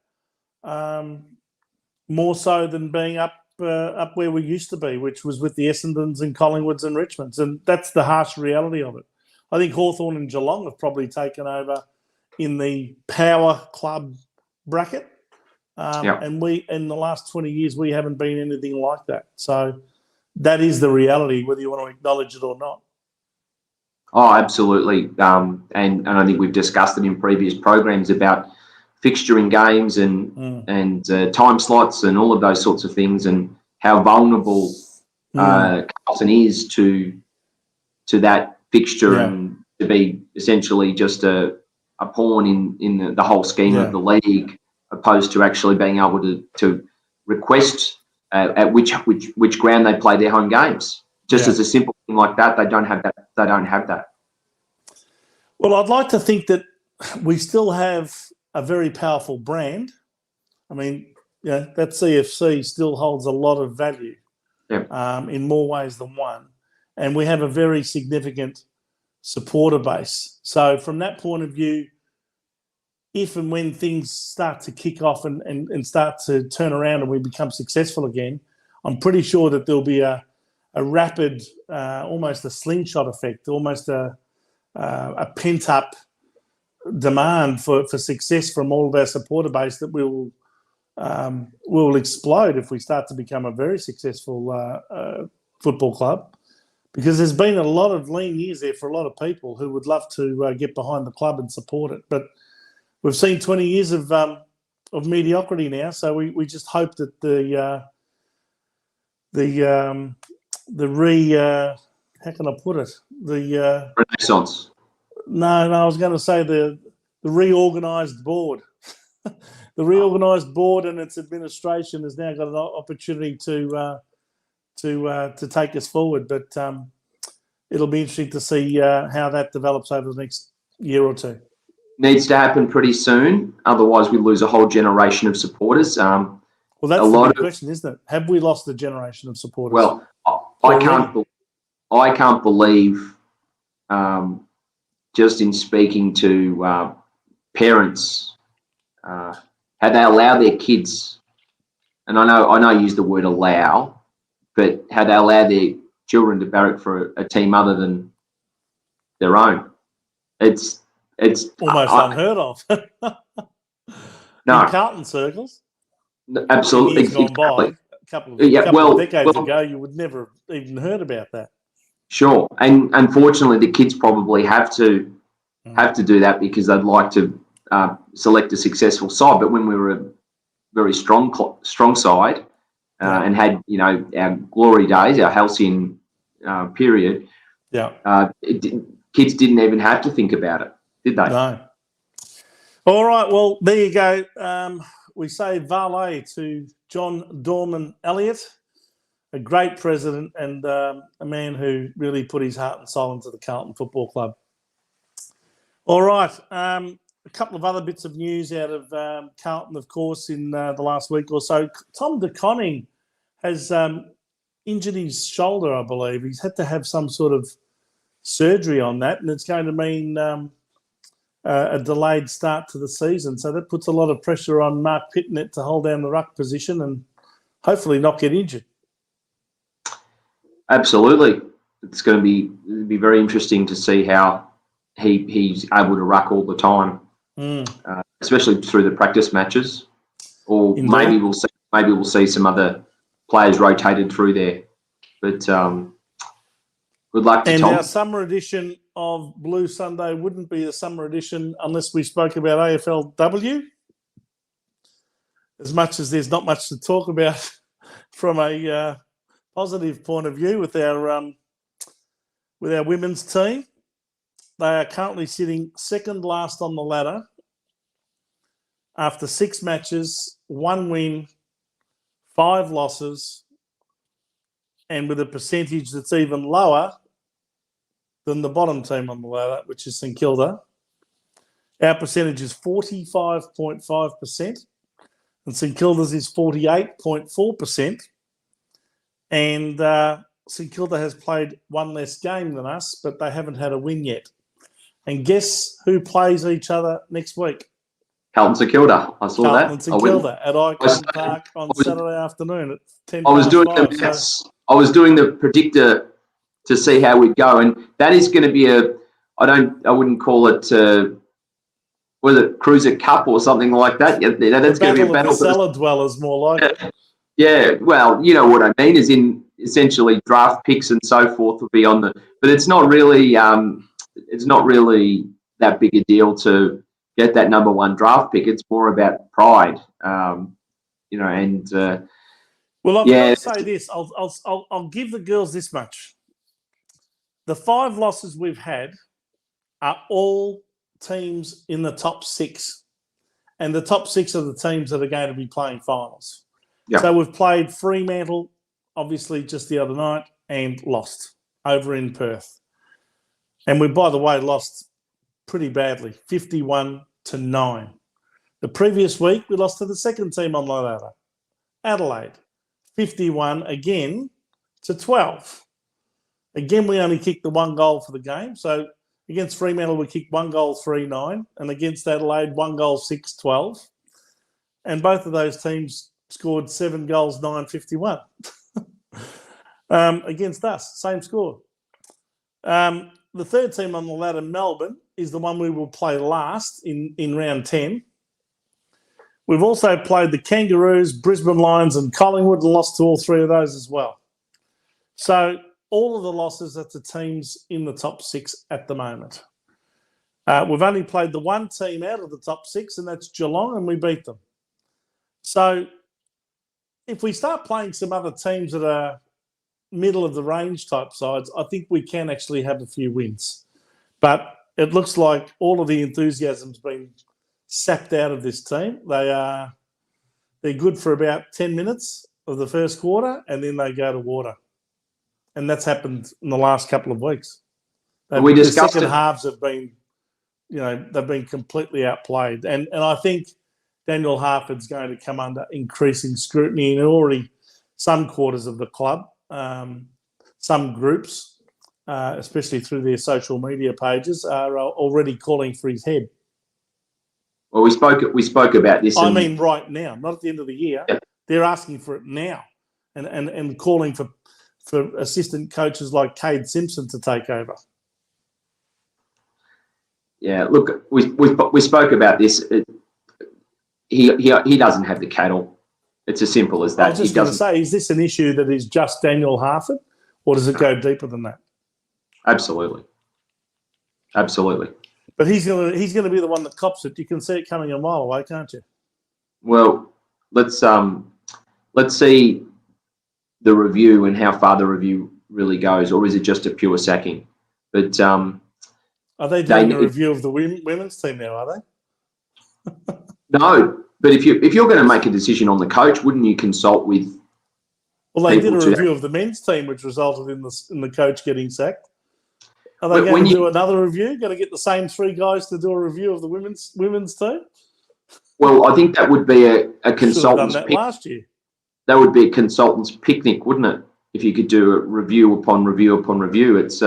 Speaker 1: more so than being up where we used to be, which was with the Essendons and Collingwoods and Richmonds. And that's the harsh reality of it. I think Hawthorn and Geelong have probably taken over in the power club bracket. And we, in the last 20 years, we haven't been anything like that. So that is the reality, whether you want to acknowledge it or not.
Speaker 2: Oh, absolutely. And I think we've discussed it in previous programs about fixturing games and time slots and all of those sorts of things, and how vulnerable Carlton is to that fixture and to be essentially just a pawn in the whole scheme of the league, opposed to actually being able to request at which ground they play their home games. Just as a simple thing like that, they don't have that. Well,
Speaker 1: I'd like to think that we still have a very powerful brand. I mean, that CFC still holds a lot of value in more ways than one. And we have a very significant supporter base. So from that point of view, if and when things start to kick off and start to turn around and we become successful again, I'm pretty sure that there'll be a rapid, almost a slingshot effect, almost a pent-up demand for success from all of our supporter base that will explode if we start to become a very successful football club. Because there's been a lot of lean years there for a lot of people who would love to get behind the club and support it. But we've seen 20 years of mediocrity now, so we just hope that how can I put it? The
Speaker 2: Renaissance.
Speaker 1: No, I was going to say the reorganised board. The reorganised board and its administration has now got an opportunity to take us forward. But it'll be interesting to see how that develops over the next year or two.
Speaker 2: Needs to happen pretty soon, otherwise we lose a whole generation of supporters.
Speaker 1: Well, that's the big question, isn't it? Have we lost a generation of supporters?
Speaker 2: Well, I can't believe, just in speaking to parents, how they allow their kids, and I know I use the word allow, but how they allow children to barrack for a team other than their own. It's
Speaker 1: almost unheard of.
Speaker 2: No.
Speaker 1: In Carlton circles.
Speaker 2: Absolutely.
Speaker 1: In years gone by, a couple of decades ago, you would never have even heard about that.
Speaker 2: Sure, and unfortunately, the kids probably have to do that because they'd like to select a successful side. But when we were a very strong side and had our glory days, our halcyon period, kids didn't even have to think about it, did they?
Speaker 1: No. All right. Well, there you go. We say valet to John Dorman Elliott, a great president and a man who really put his heart and soul into the Carlton Football Club. All right. A couple of other bits of news out of Carlton, of course, in the last week or so. Tom de Koning has injured his shoulder, I believe. He's had to have some sort of surgery on that, and it's going to mean a delayed start to the season. So that puts a lot of pressure on Mark Pitnett to hold down the ruck position and hopefully not get injured.
Speaker 2: Absolutely. It's going to be very interesting to see how he's able to ruck all the time, especially through the practice matches. Or
Speaker 1: Indeed.
Speaker 2: maybe we'll see some other players rotated through there. But good luck to Tom.
Speaker 1: And our summer edition of Blue Sunday wouldn't be a summer edition unless we spoke about AFLW. As much as there's not much to talk about from a positive point of view with our women's team, they are currently sitting second last on the ladder after 6 matches, 1 win, 5 losses, and with a percentage that's even lower than the bottom team on the ladder, which is St Kilda. Our percentage is 45.5%, and St Kilda's is 48.4%. And St Kilda has played 1 less game than us, but they haven't had a win yet. And guess who plays each other next week?
Speaker 2: Carlton St Kilda. I saw
Speaker 1: Carlton
Speaker 2: that.
Speaker 1: and St Kilda at Icon Park on Saturday afternoon at 10
Speaker 2: I was doing
Speaker 1: past 5,
Speaker 2: the maths. I was doing the predictor to see how we'd go, and that is going to be I wouldn't call it was it Cruiser Cup or something like that? Yeah, that's going to be a battle.
Speaker 1: The cellar dwellers, more like it.
Speaker 2: Yeah, well, you know what I mean. Is in essentially draft picks and so forth will be on the, but it's not really that big a deal to get that number 1 draft pick. It's more about pride, and.
Speaker 1: Well, I've got to say this. I'll give the girls this much. The 5 losses we've had are all teams in the top 6. And the top 6 are the teams that are going to be playing finals. Yeah. So we've played Fremantle, obviously, just the other night and lost over in Perth. And we, by the way, lost pretty badly, 51-9. The previous week, we lost to the second team on the ladder, Adelaide. 51 again to 12. Again, we only kicked the 1 goal for the game. So against Fremantle, we kicked 1 goal, 3-9. And against Adelaide, 1 goal, 6-12. And both of those teams scored 7 goals, 9-51. Against us, same score. The third team on the ladder, Melbourne, is the one we will play last in round 10. We've also played the Kangaroos, Brisbane Lions and Collingwood and lost to all 3 of those as well. So all of the losses are to teams in the top 6 at the moment. We've only played the 1 team out of the top 6, and that's Geelong, and we beat them. So if we start playing some other teams that are middle of the range type sides, I think we can actually have a few wins. But it looks like all of the enthusiasm's been sapped out of this team. They're good for about 10 minutes of the first quarter, and then they go to water. And that's happened in the last couple of weeks. The second halves have been, they've been completely outplayed. And I think Daniel Harford's going to come under increasing scrutiny, and already some quarters of the club, some groups, especially through their social media pages, are already calling for his head.
Speaker 2: Well, we spoke about this.
Speaker 1: I mean, right now, not at the end of the year. Yep. They're asking for it now, and calling for assistant coaches like Cade Simpson to take over.
Speaker 2: Yeah, look, we spoke about this. He doesn't have the cattle. It's as simple as that.
Speaker 1: I was just going to say, is this an issue that is just Daniel Harford, or does it go deeper than that?
Speaker 2: Absolutely.
Speaker 1: But he's going to be the one that cops it. You can see it coming a mile away, can't you?
Speaker 2: Well, let's see the review and how far the review really goes, or is it just a pure sacking? But
Speaker 1: are they doing a review of the women's team now? Are they?
Speaker 2: No, but if you're going to make a decision on the coach, wouldn't you consult with?
Speaker 1: Well, they did a review of the men's team, which resulted in the coach getting sacked. Are they going to do another review? Going to get the same 3 guys to do a review of the women's team?
Speaker 2: Well, I think that would be a consultant's
Speaker 1: done that last year.
Speaker 2: That would be a consultant's picnic, wouldn't it? If you could do a review upon review upon review, it's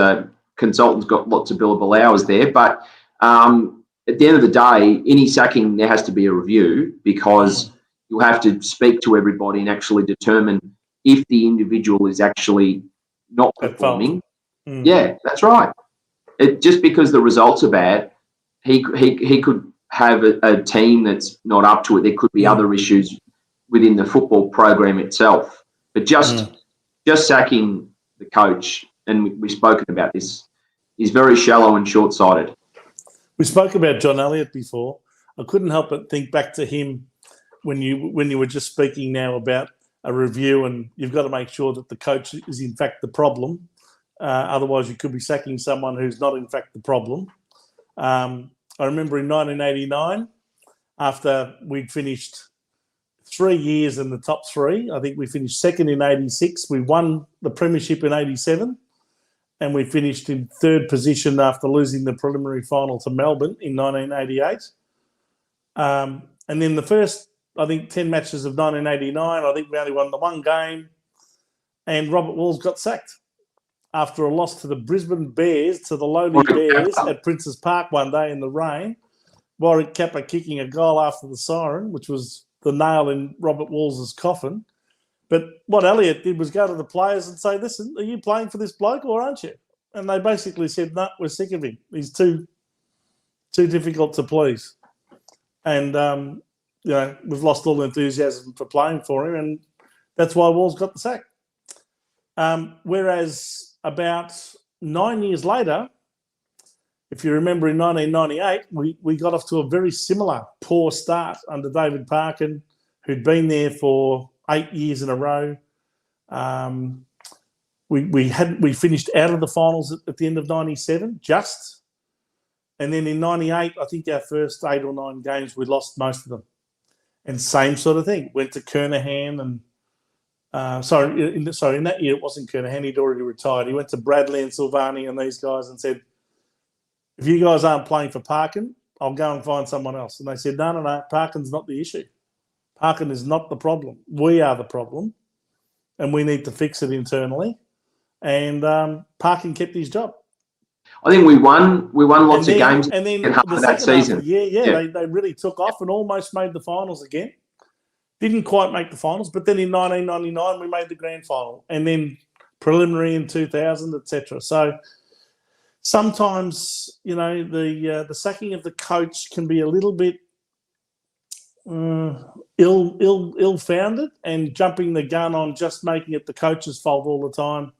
Speaker 2: consultants got lots of billable hours there. But at the end of the day, any sacking, there has to be a review, because you'll have to speak to everybody and actually determine if the individual is actually not performing. Yeah, that's right. Just because the results are bad, he could have a team that's not up to it. There could be other issues within the football program itself. But just sacking the coach, and we've spoken about this, is very shallow and short-sighted.
Speaker 1: We spoke about John Elliott before. I couldn't help but think back to him when you were just speaking now about a review, and you've got to make sure that the coach is in fact the problem. Otherwise, you could be sacking someone who's not in fact the problem. I remember in 1989, after we'd finished 3 years in the top 3, I think we finished second in 86. We won the premiership in 87. And we finished in 3rd position after losing the preliminary final to Melbourne in 1988. And then the first, I think, 10 matches of 1989, I think we only won the 1 game. And Robert Walls got sacked after a loss to the Brisbane Bears, to the lowly Bears at Princes Park one day in the rain. Warwick Kappa kicking a goal after the siren, which was the nail in Robert Walls' coffin. But what Elliott did was go to the players and say, listen, are you playing for this bloke or aren't you? And they basically said, no, we're sick of him. He's too difficult to please. And, we've lost all enthusiasm for playing for him, and that's why Walls got the sack. Whereas about 9 years later, if you remember in 1998, we got off to a very similar poor start under David Parkin, who'd been there for 8 years in a row. We finished out of the finals at the end of 97, just. And then in 98, I think our first 8 or 9 games, we lost most of them. And same sort of thing. Went to Kernahan and in that year it wasn't Kernahan, he'd already retired. He went to Bradley and Silvani and these guys and said, if you guys aren't playing for Parkin, I'll go and find someone else. And they said, no, Parkin's not the issue. Parkin is not the problem. We are the problem, and we need to fix it internally. And Parkin kept his job.
Speaker 2: I think we won lots of games
Speaker 1: and then
Speaker 2: in half of that season.
Speaker 1: They really took off and almost made the finals again. Didn't quite make the finals, but then in 1999 we made the grand final, and then preliminary in 2000, etc. So sometimes, the sacking of the coach can be a little bit ill-founded, and jumping the gun on just making it the coach's fault all the time.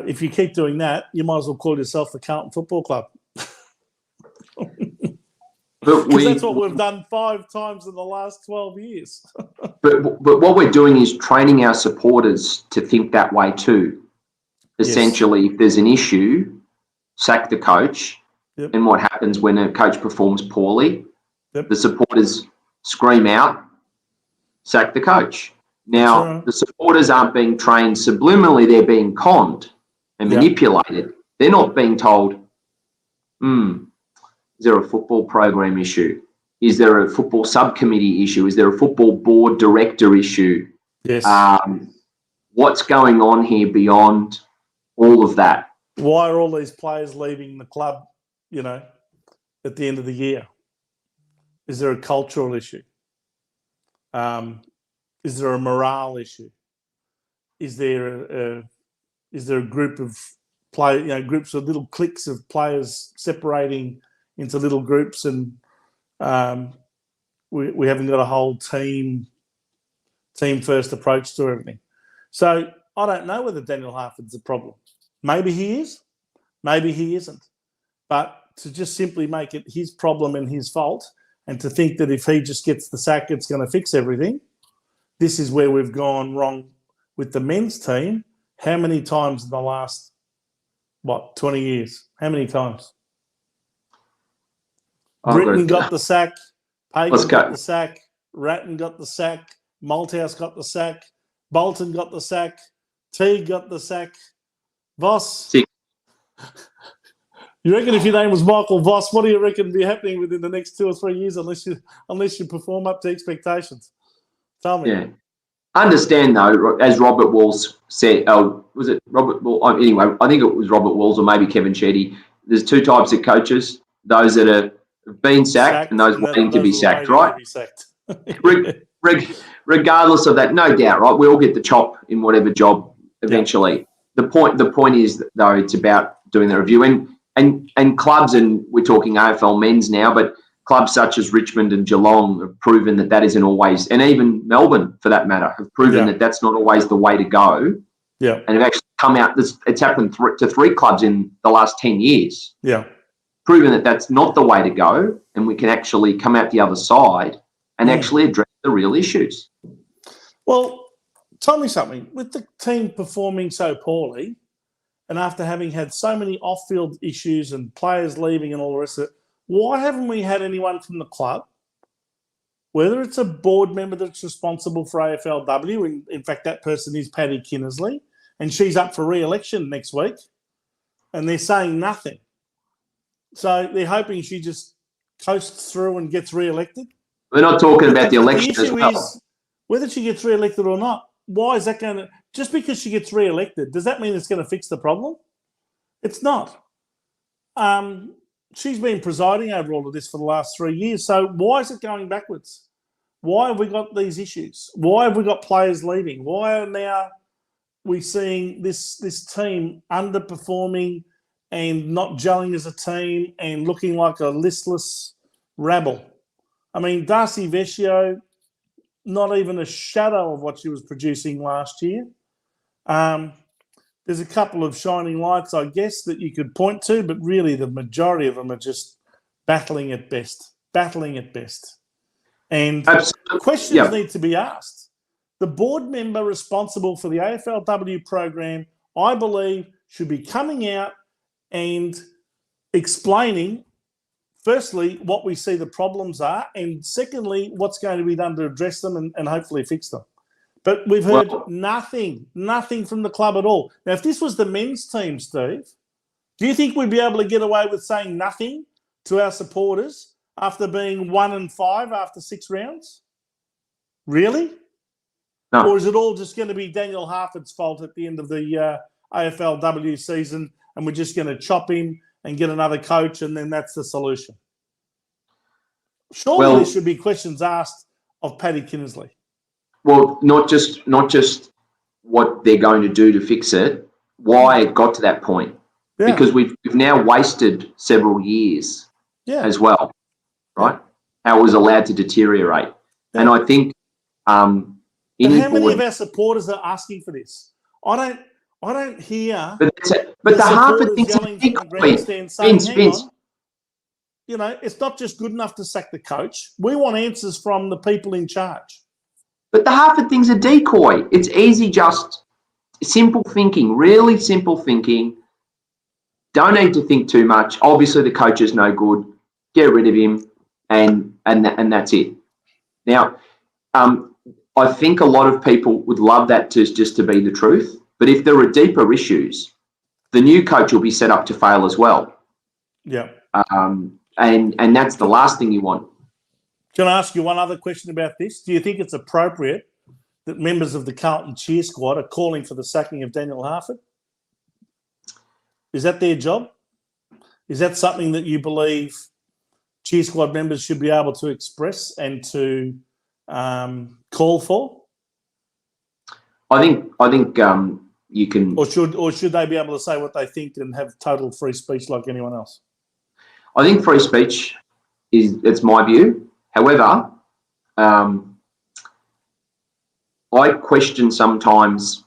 Speaker 1: If you keep doing that, you might as well call yourself the Carlton Football Club. Because that's what we've done 5 times in the last 12 years.
Speaker 2: but what we're doing is training our supporters to think that way too. Essentially, If there's an issue, sack the coach. Yep. And what happens when a coach performs poorly? Yep. The supporters scream out, sack the coach. Now, The supporters aren't being trained subliminally. They're being conned and manipulated. They're not being told, is there a football program issue? Is there a football subcommittee issue? Is there a football board director issue?
Speaker 1: Yes.
Speaker 2: What's going on here beyond all of that?
Speaker 1: Why are all these players leaving the club, at the end of the year? Is there a cultural issue? Is there a morale issue? is there a group of groups of little cliques of players separating into little groups, and we haven't got a whole team first approach to everything. So I don't know whether Daniel Harford's a problem. Maybe he is, maybe he isn't. But to just simply make it his problem and his fault, and to think that if he just gets the sack, it's going to fix everything, this is where we've gone wrong with the men's team. How many times in the last, 20 years? How many times? Britton got the sack, Pagan got the sack, Ratton got the sack, Malthouse got the sack, Bolton got the sack, Teague got the sack, Voss. You reckon if your name was Michael Voss, what do you reckon would be happening within the next 2 or 3 years unless you perform up to expectations? Tell me.
Speaker 2: Yeah. Understand, though, as Robert Walls said, was it Robert Walls? Anyway, I think it was Robert Walls or maybe Kevin Shetty. There's two types of coaches, those that have been sacked and those waiting to be sacked, right? Regardless of that, no doubt, right? We all get the chop in whatever job eventually. Yep. The point is, though, it's about doing the review. And clubs, and we're talking AFL men's now, but clubs such as Richmond and Geelong have proven that isn't always, and even Melbourne for that matter, have proven that that's not always the way to go. Yeah. And have actually come out, it's happened to 3 clubs in the last 10 years. Yeah. Proven that that's not the way to go, and we can actually come out the other side and actually address the real issues.
Speaker 1: Well, tell me something. With the team performing so poorly, and after having had so many off-field issues and players leaving and all the rest of it, why haven't we had anyone from the club, whether it's a board member that's responsible for AFLW, and in fact that person is Paddy Kinnersley, and she's up for re-election next week, and they're saying nothing. So they're hoping she just coasts through and gets re-elected?
Speaker 2: We're not talking about the election
Speaker 1: as well. The issue is whether she gets re-elected or not. Why is that going to... Just because she gets re-elected, does that mean it's going to fix the problem? It's not. She's been presiding over all of this for the last 3 years. So why is it going backwards? Why have we got these issues? Why have we got players leaving? Why are now we seeing this team underperforming and not gelling as a team and looking like a listless rabble? I mean, Darcy Vecchio, not even a shadow of what she was producing last year. There's a couple of shining lights, I guess, that you could point to, but really the majority of them are just battling at best. And questions need to be asked. The board member responsible for the AFLW program, I believe, should be coming out and explaining, firstly, what we see the problems are, and secondly, what's going to be done to address them and hopefully fix them. But we've heard nothing from the club at all. Now, if this was the men's team, Steve, do you think we'd be able to get away with saying nothing to our supporters after being 1-5 after 6 rounds? Really? No. Or is it all just going to be Daniel Harford's fault at the end of the AFLW season, and we're just going to chop him and get another coach, and then that's the solution? Surely there should be questions asked of Paddy Kinnersley.
Speaker 2: Well, not just what they're going to do to fix it, why it got to that point. Yeah. Because we've now wasted several years as well, right? How it was allowed to deteriorate. Yeah. And I think
Speaker 1: how many of our supporters are asking for this? I don't hear
Speaker 2: but the Harford thing's yelling from the
Speaker 1: grandstand saying, hang on, you know, it's not just good enough to sack the coach. We want answers from the people in charge.
Speaker 2: But the Harford thing's a decoy. It's easy, just simple thinking, really simple thinking. Don't need to think too much. Obviously, the coach is no good. Get rid of him, and that's it. Now, I think a lot of people would love that just to be the truth. But if there are deeper issues, the new coach will be set up to fail as well. Yeah. And that's the last thing you want.
Speaker 1: Can I ask you one other question about this? Do you think it's appropriate that members of the Carlton cheer squad are calling for the sacking of Daniel Harford? Is that their job? Is that something that you believe cheer squad members should be able to express and to call for?
Speaker 2: I think you can.
Speaker 1: Or should they be able to say what they think and have total free speech like anyone else?
Speaker 2: I think free speech it's my view. However, I question sometimes,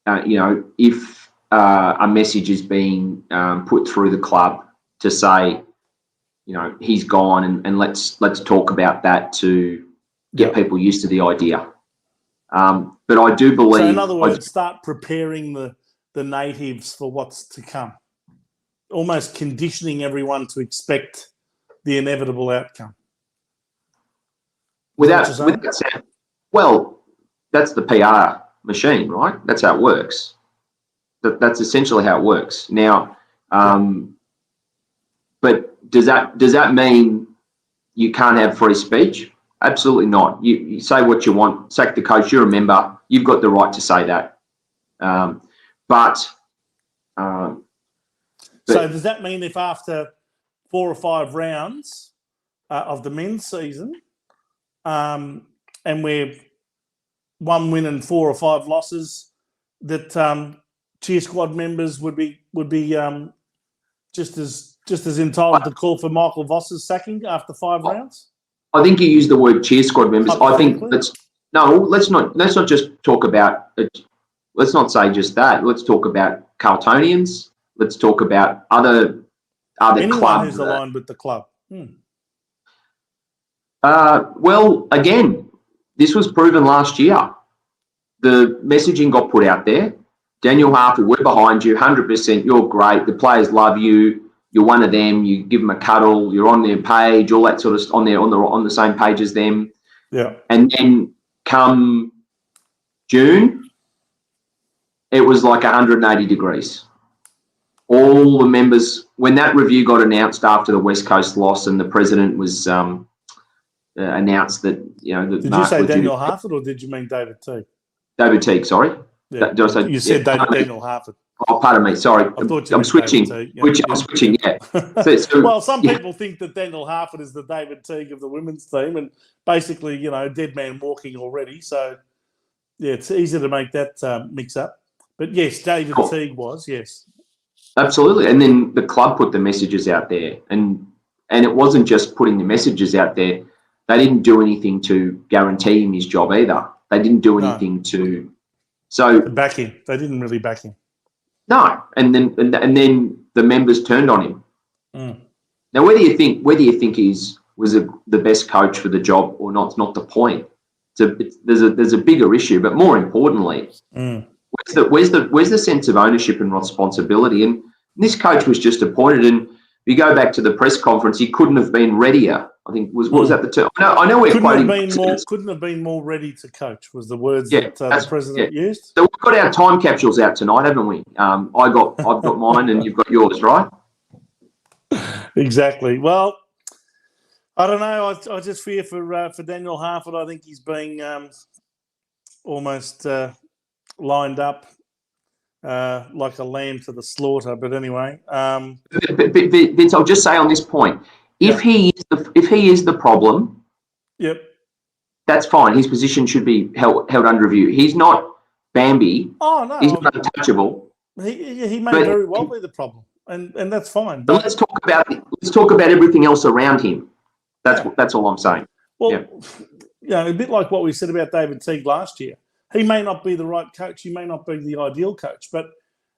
Speaker 2: if a message is being put through the club to say, he's gone and let's talk about that to get people used to the idea. But I do believe.
Speaker 1: So in other words, start preparing the natives for what's to come, almost conditioning everyone to expect the inevitable outcome.
Speaker 2: Without sound, well, that's the PR machine, right? That's how it works. That's essentially how it works. Now, but does that mean you can't have free speech? Absolutely not. You say what you want. Sack the coach. You're a member. You've got the right to say that. But
Speaker 1: so does that mean if after 4 or 5 rounds of the men's season, and we're 1 win and 4 or 5 losses, that cheer squad members would be just as entitled to call for Michael Voss's sacking after 5 rounds?
Speaker 2: I think you use the word cheer squad members. I think let's not just talk about it. Let's not say just that. Let's talk about Carltonians. Let's talk about other
Speaker 1: Anyone
Speaker 2: clubs
Speaker 1: who's aligned with the club.
Speaker 2: Well, again, this was proven last year. The messaging got put out there. Daniel Harford, we're behind you, 100%. You're great. The players love you. You're one of them. You give them a cuddle. You're on their page. All that sort of on the same page as them.
Speaker 1: Yeah.
Speaker 2: And then come June, it was like 180 degrees. All the members, when that review got announced after the West Coast loss, and the president was announced that that
Speaker 1: did you say Daniel Harford or did you mean David Teague?
Speaker 2: David Teague, sorry.
Speaker 1: Yeah. You said Daniel Harford.
Speaker 2: Oh, pardon me. Sorry, I'm switching. I'm switching. Yeah.
Speaker 1: Well, some people think that Daniel Harford is the David Teague of the women's team, and basically, dead man walking already. So, yeah, it's easy to make that mix up. But yes, David Teague was
Speaker 2: absolutely. And then the club put the messages out there, and it wasn't just putting the messages out there. They didn't do anything to guarantee him his job either. They didn't do anything to. So
Speaker 1: back him. They didn't really back him.
Speaker 2: No, and then the members turned on him. Now, whether you think he was the best coach for the job or not, it's not the point. There's a bigger issue, but more importantly, where's the sense of ownership and responsibility? And this coach was just appointed, and if you go back to the press conference, he couldn't have been readier. I think what was that the term? I know we're quoting.
Speaker 1: Couldn't have been more ready to coach was the words that the president used.
Speaker 2: So we've got our time capsules out tonight, haven't we? I've got mine, and you've got yours, right?
Speaker 1: Exactly. Well, I don't know. I just fear for Daniel Harford. I think he's being almost lined up like a lamb to the slaughter. But anyway,
Speaker 2: Vince, I'll just say on this point. If he is the problem, that's fine. His position should be held under review. He's not Bambi.
Speaker 1: Oh no,
Speaker 2: he's not untouchable.
Speaker 1: He may very well be the problem, and that's fine.
Speaker 2: But let's talk about everything else around him. That's all I'm saying.
Speaker 1: Well, a bit like what we said about David Teague last year. He may not be the right coach. He may not be the ideal coach, but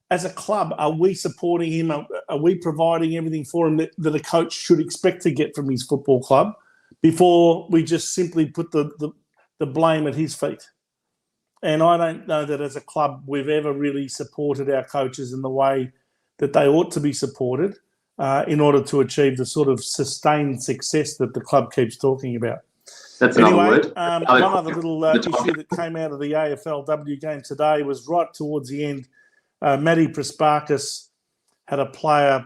Speaker 1: as a club, are we supporting him? Are we providing everything for him that a coach should expect to get from his football club before we just simply put the blame at his feet? And I don't know that as a club we've ever really supported our coaches in the way that they ought to be supported in order to achieve the sort of sustained success that the club keeps talking about.
Speaker 2: That's another word.
Speaker 1: One other little issue that came out of the AFLW game today was right towards the end. Maddie Prasparkas had a player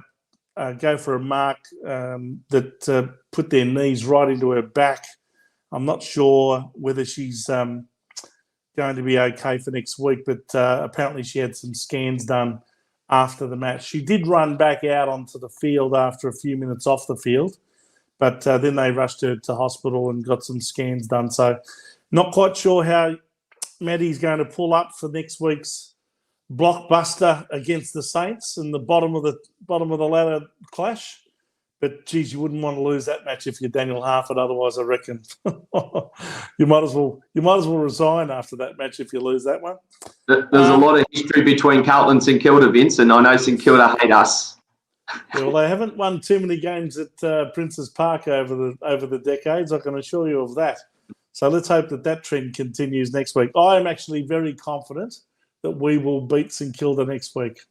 Speaker 1: go for a mark that put their knees right into her back. I'm not sure whether she's going to be okay for next week, but apparently she had some scans done after the match. She did run back out onto the field after a few minutes off the field, but then they rushed her to hospital and got some scans done. So not quite sure how Maddie's going to pull up for next week's blockbuster against the Saints in the bottom of the ladder clash. But geez, you wouldn't want to lose that match if you're Daniel Harford. Otherwise, I reckon you might as well resign after that match if you lose that one.
Speaker 2: There's a lot of history between Carlton and St Kilda, Vince, and I know St Kilda hate us.
Speaker 1: Yeah, well, they haven't won too many games at Princes Park over the decades. I can assure you of that. So let's hope that trend continues next week. I am actually very confident that we will beat St Kilda next week.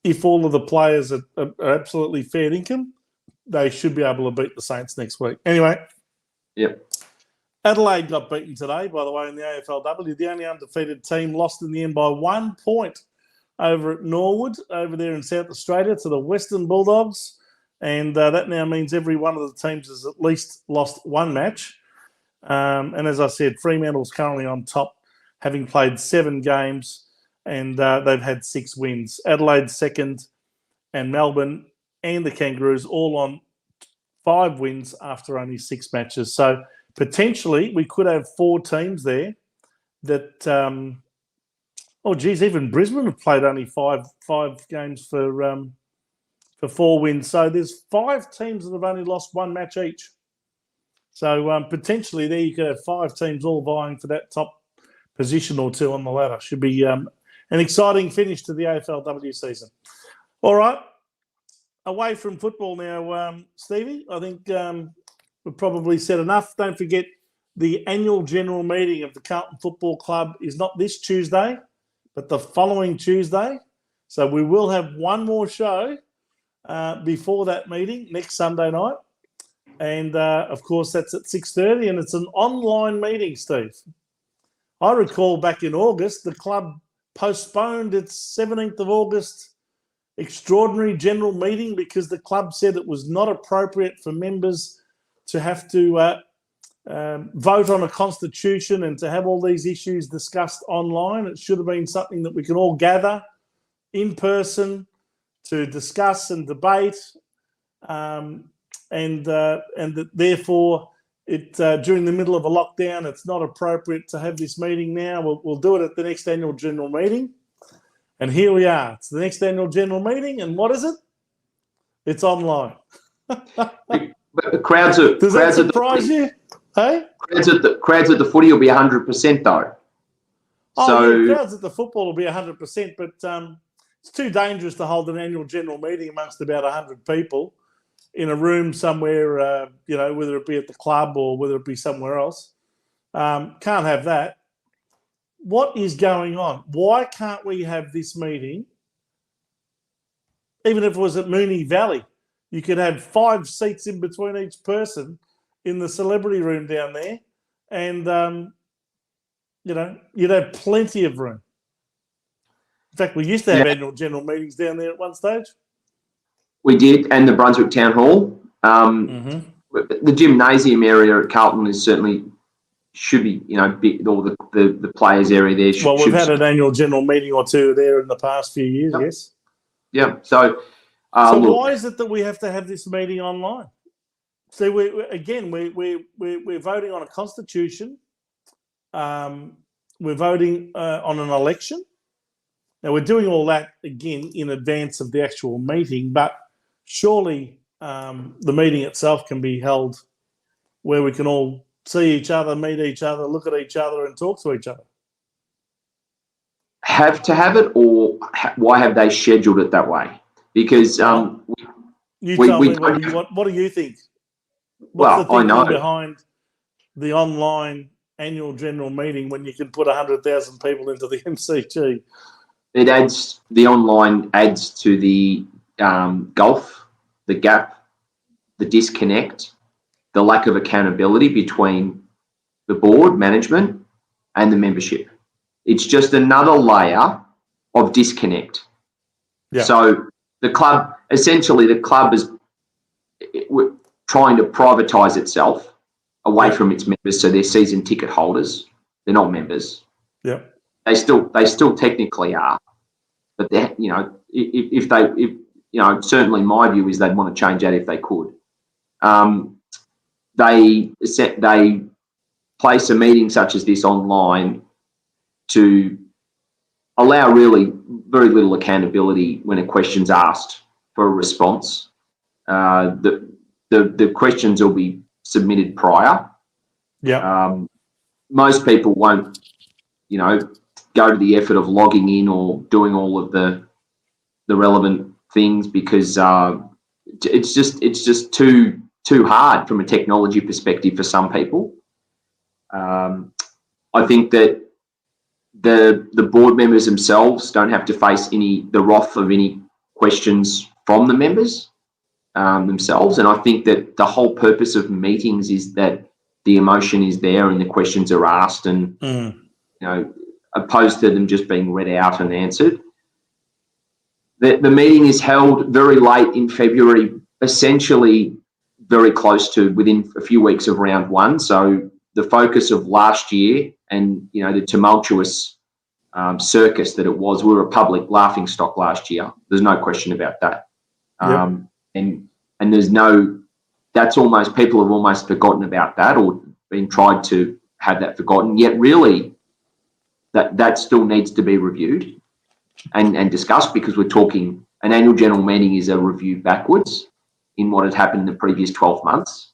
Speaker 1: If all of the players are absolutely fair income, they should be able to beat the Saints next week. Anyway.
Speaker 2: Yep.
Speaker 1: Adelaide got beaten today, by the way, in the AFLW. The only undefeated team lost in the end by 1 point over at Norwood, over there in South Australia, to the Western Bulldogs. And that now means every one of the teams has at least lost one match. And as I said, Fremantle's currently on top, having played 7 games. And they've had 6 wins. Adelaide second, and Melbourne and the Kangaroos all on 5 wins after only 6 matches. So potentially we could have 4 teams there that. Even Brisbane have played only five games for 4 wins. So there's 5 teams that have only lost 1 match each. So potentially there you could have 5 teams all vying for that top position or 2 on the ladder. Should be an exciting finish to the AFLW season. All right. Away from football now, Stevie. I think we've probably said enough. Don't forget the annual general meeting of the Carlton Football Club is not this Tuesday, but the following Tuesday. So we will have one more show before that meeting next Sunday night. And, of course, that's at 6:30, and it's an online meeting, Steve. I recall back in August, the club postponed its 17th of August extraordinary general meeting because the club said it was not appropriate for members to have to vote on a constitution and to have all these issues discussed online. It should have been something that we can all gather in person to discuss and debate, and that therefore during the middle of a lockdown, it's not appropriate to have this meeting now. We'll do it at the next annual general meeting. And here we are. It's the next annual general meeting. And what is it? It's online. Does that surprise you? Hey?
Speaker 2: Crowds at the footy will be 100% though.
Speaker 1: Crowds at the football will be 100%, but it's too dangerous to hold an annual general meeting amongst about 100 people in a room somewhere, whether it be at the club or whether it be somewhere else. Can't have that. What is going on? Why can't we have this meeting, even if it was at Moonee Valley? You could have 5 seats in between each person in the celebrity room down there, and, you'd have plenty of room. In fact, we used to have annual general meetings down there at one stage.
Speaker 2: We did, and the Brunswick Town Hall. The gymnasium area at Carlton should be, big, all the players area there.
Speaker 1: We've had an annual general meeting or 2 there in the past few years, yes.
Speaker 2: Yeah, so
Speaker 1: why is it that we have to have this meeting online? So we're voting on a constitution. We're voting on an election. Now, we're doing all that, again, in advance of the actual meeting, but surely the meeting itself can be held where we can all see each other, meet each other, look at each other and talk to each other.
Speaker 2: Have to have it, or why have they scheduled it that way? Because
Speaker 1: what do you think? What's the thinking behind the online annual general meeting when you can put 100,000 people into the MCG?
Speaker 2: The online adds to the gulf, the gap, the disconnect, the lack of accountability between the board, management, and the membership. It's just another layer of disconnect. Yeah. So the club is trying to privatise itself away from its members, so they're season ticket holders. They're not members.
Speaker 1: Yeah.
Speaker 2: They still technically are, but certainly my view is they'd want to change that if they could. They place a meeting such as this online to allow really very little accountability when a question's asked for a response. The questions will be submitted prior.
Speaker 1: Yeah.
Speaker 2: Most people won't, go to the effort of logging in or doing all of the relevant things because it's just too hard from a technology perspective for some people. I think that the board members themselves don't have to face the wrath of any questions from the members themselves, and I think that the whole purpose of meetings is that the emotion is there and the questions are asked, and opposed to them just being read out and answered. The meeting is held very late in February, essentially very close to within a few weeks of round one. So the focus of last year and, the tumultuous circus that it was, we were a public laughing stock last year. There's no question about that. And there's people have almost forgotten about that or been tried to have that forgotten, yet really that still needs to be reviewed and discussed, because we're talking an annual general meeting is a review backwards in what had happened in the previous 12 months.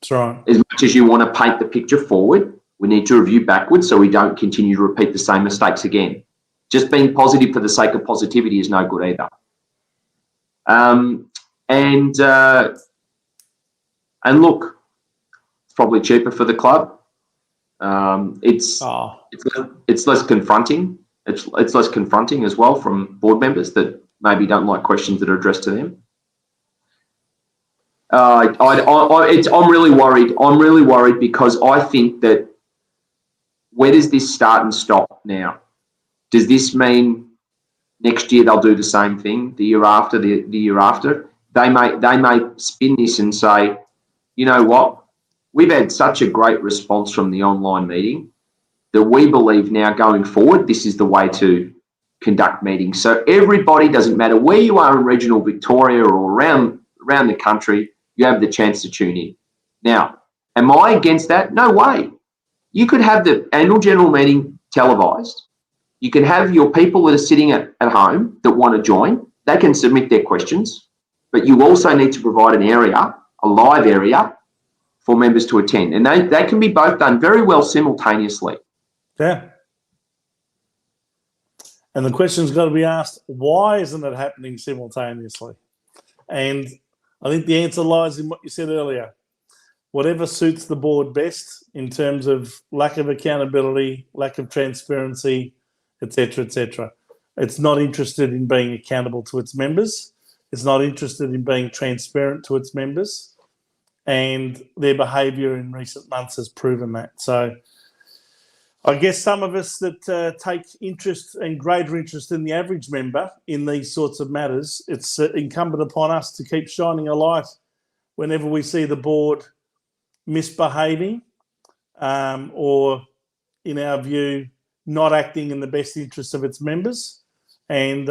Speaker 1: That's right.
Speaker 2: As much as you want to paint the picture forward, we need to review backwards so we don't continue to repeat the same mistakes again. Just being positive for the sake of positivity is no good either. And look, it's probably cheaper for the club. It's less confronting. It's less confronting as well from board members that maybe don't like questions that are addressed to them. I'm really worried. I'm really worried because I think that where does this start and stop now? Does this mean next year they'll do the same thing? The year after, the year after, they may spin this and say, you know what? We've had such a great response from the online meeting that we believe now going forward, this is the way to conduct meetings. So everybody, doesn't matter where you are in regional Victoria or around the country, you have the chance to tune in. Now, am I against that? No way. You could have the annual general meeting televised. You can have your people that are sitting at home that want to join. They can submit their questions, but you also need to provide an area, a live area, for members to attend. And they can be both done very well simultaneously.
Speaker 1: Yeah. And the question's got to be asked, why isn't it happening simultaneously? And I think the answer lies in what you said earlier. Whatever suits the board best in terms of lack of accountability, lack of transparency, etc., etc. It's not interested in being accountable to its members. It's not interested in being transparent to its members. And their behaviour in recent months has proven that. So I guess some of us that take interest and greater interest than the average member in these sorts of matters, it's incumbent upon us to keep shining a light whenever we see the board misbehaving or, in our view, not acting in the best interest of its members. And,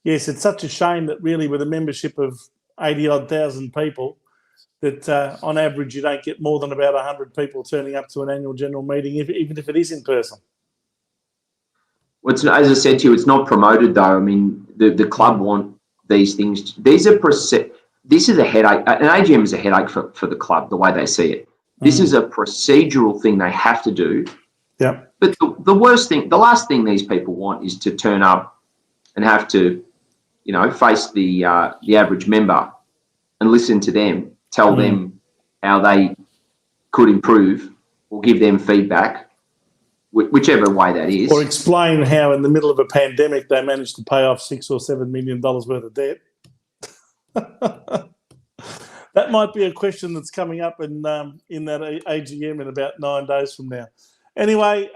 Speaker 1: yes, it's such a shame that really with a membership of 80-odd thousand people, that on average you don't get more than about 100 people turning up to an annual general meeting, even if it is in person.
Speaker 2: Well, as I said to you, it's not promoted though. I mean, the club want these things. This is a headache. An AGM is a headache for the club, the way they see it. This is a procedural thing they have to do.
Speaker 1: Yeah.
Speaker 2: But the last thing these people want is to turn up and have to, face the average member and listen to them, tell them how they could improve or give them feedback, whichever way that is.
Speaker 1: Or explain how in the middle of a pandemic they managed to pay off $6 or $7 million worth of debt. That might be a question that's coming up in that AGM in about 9 days from now. Anyway,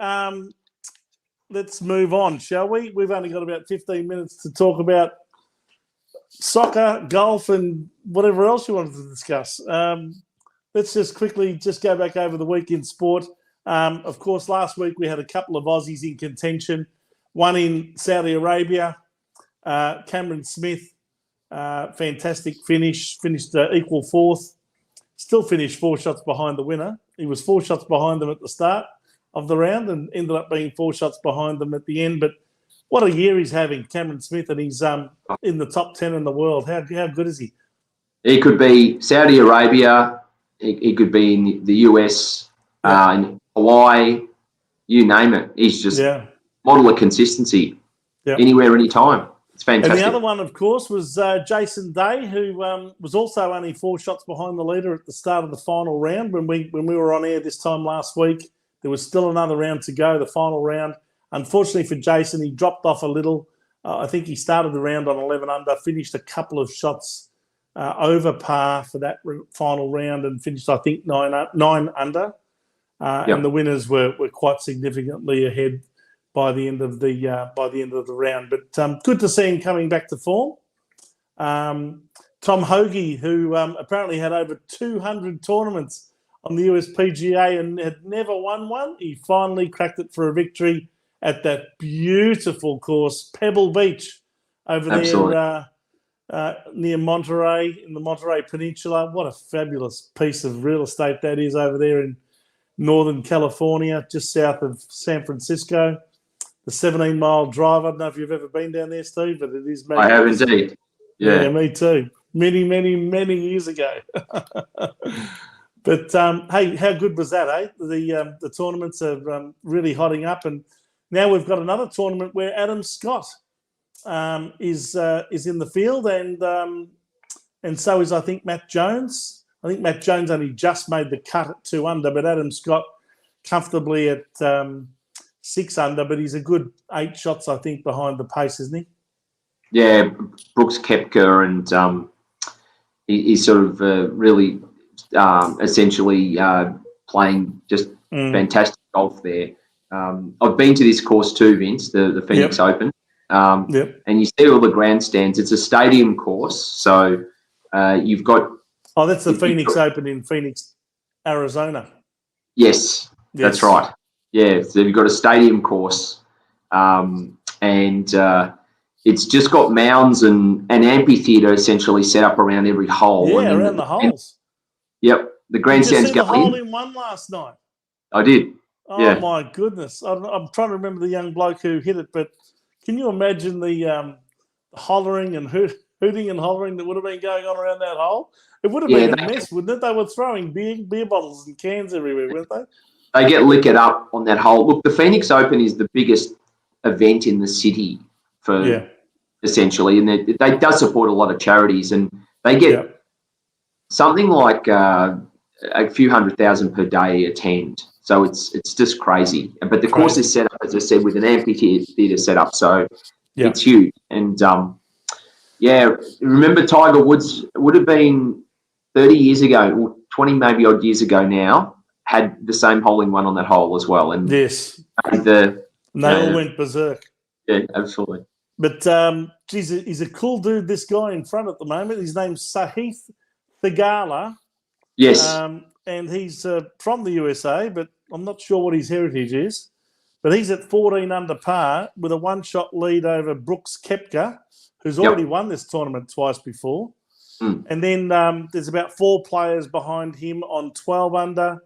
Speaker 1: let's move on, shall we? We've only got about 15 minutes to talk about soccer, golf, and whatever else you wanted to discuss. Let's just quickly go back over the week in sport. Of course, last week we had a couple of Aussies in contention. One in Saudi Arabia, Cameron Smith, fantastic finish, finished equal fourth. still finished 4 shots behind the winner. He was 4 shots behind them at the start of the round and ended up being 4 shots behind them at the end. But what a year he's having, Cameron Smith, and he's in the top 10 in the world. How good is he?
Speaker 2: He could be Saudi Arabia. He could be in the US, in Hawaii, you name it. He's just model of consistency anywhere, anytime. It's fantastic.
Speaker 1: And the other one, of course, was Jason Day, who was also only 4 shots behind the leader at the start of the final round. When we were on air this time last week, there was still another round to go, the final round. Unfortunately for Jason, he dropped off a little. I think he started the round on 11 under, finished a couple of shots over par for that final round, and finished, I think, 9 under. And the winners were quite significantly ahead by the end of the round. But good to see him coming back to form. Tom Hoagie, who apparently had over 200 tournaments on the USPGA and had never won one, he finally cracked it for a victory at that beautiful course, Pebble Beach, over there near Monterey, in the Monterey Peninsula. What a fabulous piece of real estate that is over there in Northern California, just south of San Francisco. The 17-mile drive. I don't know if you've ever been down there, Steve, but it is magnificent.
Speaker 2: I have indeed. Yeah,
Speaker 1: me too. Many, many, many years ago. But, hey, how good was that, eh? The tournaments are really hotting up. And now we've got another tournament where Adam Scott is in the field, and so is, I think, Matt Jones. I think Matt Jones only just made the cut at 2 under, but Adam Scott comfortably at 6 under, but he's a good 8 shots, I think, behind the pace, isn't he?
Speaker 2: Yeah, Brooks Koepka, and he's sort of really essentially playing just fantastic golf there. I've been to this course too, Vince, the Phoenix Open, and you see all the grandstands. It's a stadium course, so you've got...
Speaker 1: Oh, that's the Phoenix Open in Phoenix, Arizona.
Speaker 2: Yes, that's right. Yeah, so you've got a stadium course, and it's just got mounds and an amphitheatre essentially set up around every hole.
Speaker 1: Yeah, around the holes.
Speaker 2: Yep, the grandstands go in.
Speaker 1: Did you see the hole in one last night?
Speaker 2: I did.
Speaker 1: Oh, my goodness. I'm trying to remember the young bloke who hit it, but can you imagine the hollering and hooting and hollering that would have been going on around that hole? It would have been a mess, wouldn't it? They were throwing beer bottles and cans everywhere, weren't they?
Speaker 2: They get liquored up on that hole. Look, the Phoenix Open is the biggest event in the city for essentially, and they does support a lot of charities, and they get something like a few 100,000 per day attend. So it's just crazy. But the course is set up, as I said, with an amphitheatre set up, so it's huge. And remember Tiger Woods would have been 30 years ago, or 20 maybe odd years ago now, had the same hole in one on that hole as well. And
Speaker 1: they all went berserk.
Speaker 2: Yeah, absolutely.
Speaker 1: But geez, he's a cool dude, this guy in front at the moment. His name's Sahith Theegala.
Speaker 2: Yes.
Speaker 1: And he's from the USA, but I'm not sure what his heritage is. But he's at 14 under par with a 1-shot lead over Brooks Koepka, who's already won this tournament twice before. And then there's about 4 players behind him on 12 under,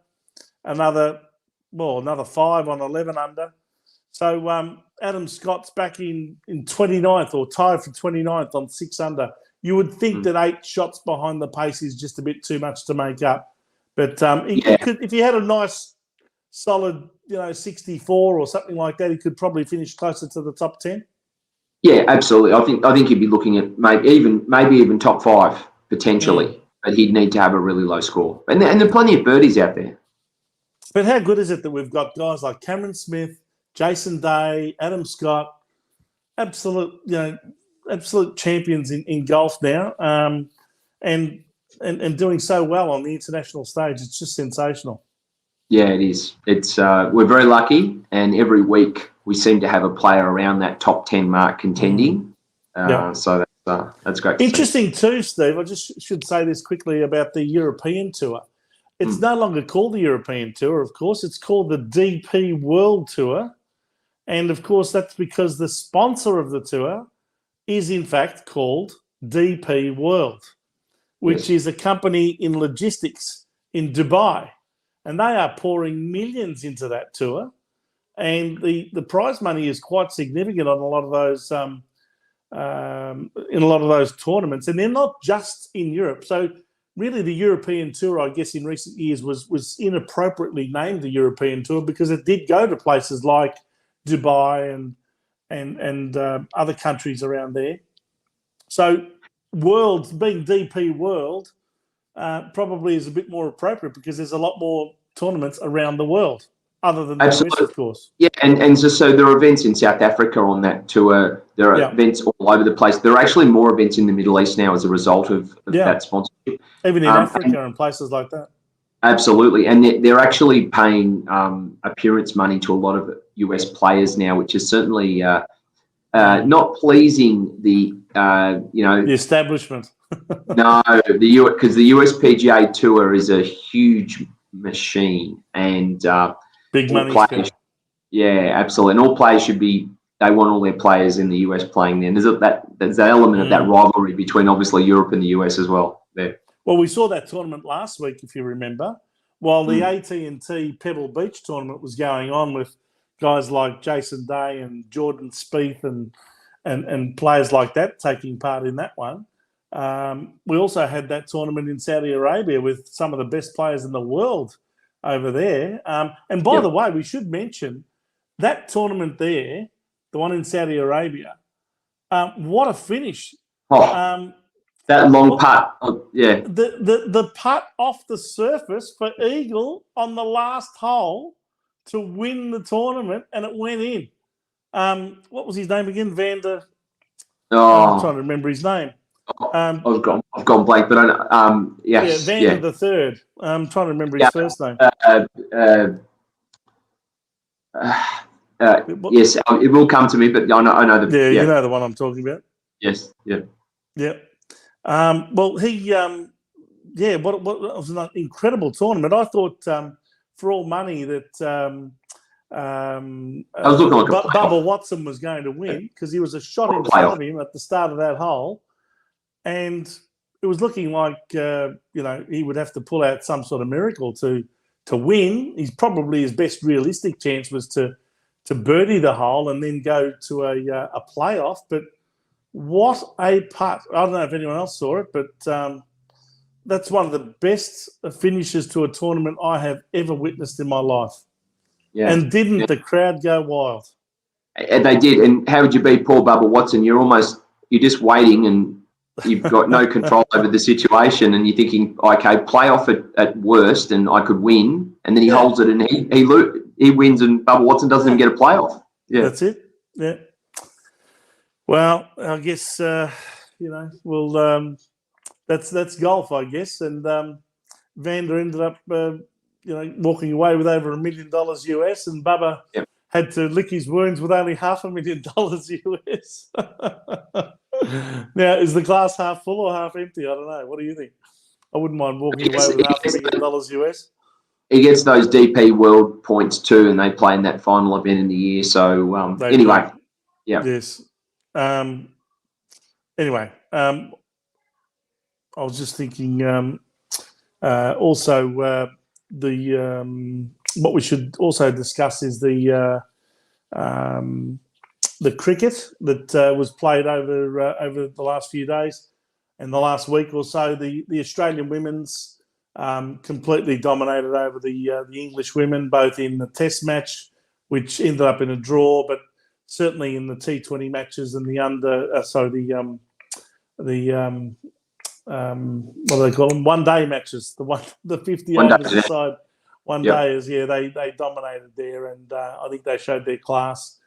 Speaker 1: another 5 on 11 under. So Adam Scott's back in 29th, or tied for 29th on 6 under. You would think that 8 shots behind the pace is just a bit too much to make up. But he could, if he had a nice, solid, 64 or something like that, he could probably finish closer to the top 10. Yeah,
Speaker 2: absolutely. I think he'd be looking at maybe even top 5 potentially, but he'd need to have a really low score. And there are plenty of birdies out there.
Speaker 1: But how good is it that we've got guys like Cameron Smith, Jason Day, Adam Scott, absolute champions in golf now, and doing so well on the international stage. It's just sensational.
Speaker 2: Yeah, it is. It's we're very lucky, and every week we seem to have a player around that top 10 mark contending. So that's great.
Speaker 1: Interesting too, Steve. I just should say this quickly about the European Tour. It's no longer called the European Tour, of course. It's called the DP World Tour. And, of course, that's because the sponsor of the tour is, in fact, called DP World, which is a company in logistics in Dubai, and they are pouring millions into that tour. And the prize money is quite significant on a lot of those in a lot of those tournaments, and they're not just in Europe. So really, the European Tour, I guess, in recent years was inappropriately named the European Tour because it did go to places like Dubai and other countries around there. So World, being DP World, probably is a bit more appropriate because there's a lot more tournaments around the world, other than the
Speaker 2: Absolutely.
Speaker 1: US, of course.
Speaker 2: Yeah, and so there are events in South Africa on that tour. There are events all over the place. There are actually more events in the Middle East now as a result of that sponsorship.
Speaker 1: Even in Africa and places like that.
Speaker 2: Absolutely. And they're actually paying appearance money to a lot of US players now, which is certainly not pleasing the
Speaker 1: establishment.
Speaker 2: No, because the USPGA Tour is a huge machine and
Speaker 1: big money
Speaker 2: players, yeah, absolutely. And all players they want all their players in the US playing there. And there's that element of that rivalry between obviously Europe and the US as well there.
Speaker 1: Well, we saw that tournament last week, if you remember, while the AT&T Pebble Beach tournament was going on with guys like Jason Day and Jordan Spieth and players like that taking part in that one. We also had that tournament in Saudi Arabia with some of the best players in the world over there. And by the way, we should mention that tournament there, the one in Saudi Arabia, what a finish.
Speaker 2: That long putt, yeah.
Speaker 1: The putt off the surface for eagle on the last hole to win the tournament, and it went in. What was his name again? Vander. I'm trying to remember his name.
Speaker 2: I've gone blank, but yes.
Speaker 1: Yeah, Vander the third. I'm trying to remember his first name.
Speaker 2: Yes, it will come to me, but I know the.
Speaker 1: Yeah, you know the one I'm talking about.
Speaker 2: Yes. Yeah.
Speaker 1: Yeah. Well, he. What was an incredible tournament. I thought for all money that.
Speaker 2: I was looking like
Speaker 1: Bubba Watson was going to win because he was a shot in front of him at the start of that hole, and it was looking like he would have to pull out some sort of miracle to win. He's probably his best realistic chance was to birdie the hole and then go to a playoff. But what a putt! I don't know if anyone else saw it, but that's one of the best finishes to a tournament I have ever witnessed in my life. Yeah. And didn't the crowd go wild?
Speaker 2: And they did. And how would you be poor Bubba Watson? You're just waiting and you've got no control over the situation and you're thinking, okay, playoff at worst and I could win. And then he holds it and he wins and Bubba Watson doesn't even get a playoff. Yeah.
Speaker 1: That's it. Yeah. Well, I guess, that's golf, I guess. And Vander ended up... walking away with over $1 million US, and Bubba had to lick his wounds with only $500,000 US. Now, is the glass half full or half empty? I don't know. What do you think? I wouldn't mind walking away with $500,000 US.
Speaker 2: He gets those DP World points too, and they play in that final event in the year. So anyway,
Speaker 1: yes. Anyway, I was just thinking. Also. What we should also discuss is the cricket that was played over the last few days and the last week or so. The Australian women's completely dominated over the English women, both in the Test match, which ended up in a draw, but certainly in the T20 matches and what do they call them? 1 day matches. The 50 overs aside, 1 day is they dominated there, and I think they showed their class.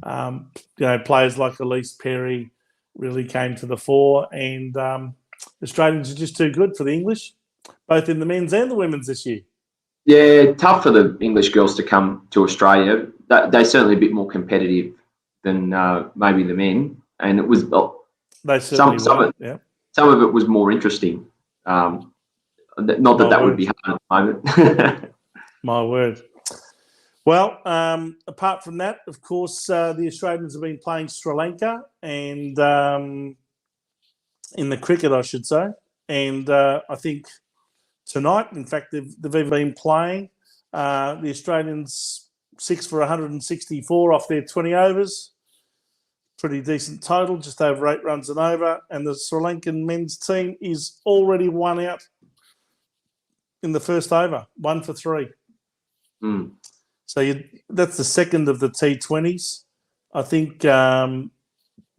Speaker 1: Players like Elise Perry really came to the fore, and Australians are just too good for the English, both in the men's and the women's this year.
Speaker 2: Yeah, tough for the English girls to come to Australia. They're certainly a bit more competitive than maybe the men, and it was
Speaker 1: they certainly
Speaker 2: some of it was more interesting. Not that would be hard at the moment.
Speaker 1: My word. Well, apart from that, of course, the Australians have been playing Sri Lanka and in the cricket, I should say. And I think tonight. In fact, they've even been playing. The Australians 6 for 164 off their 20 overs. Pretty decent total, just over 8 runs and over. And the Sri Lankan men's team is already 1 out in the first over, 1 for 3.
Speaker 2: Mm.
Speaker 1: So that's the second of the T20s. I think,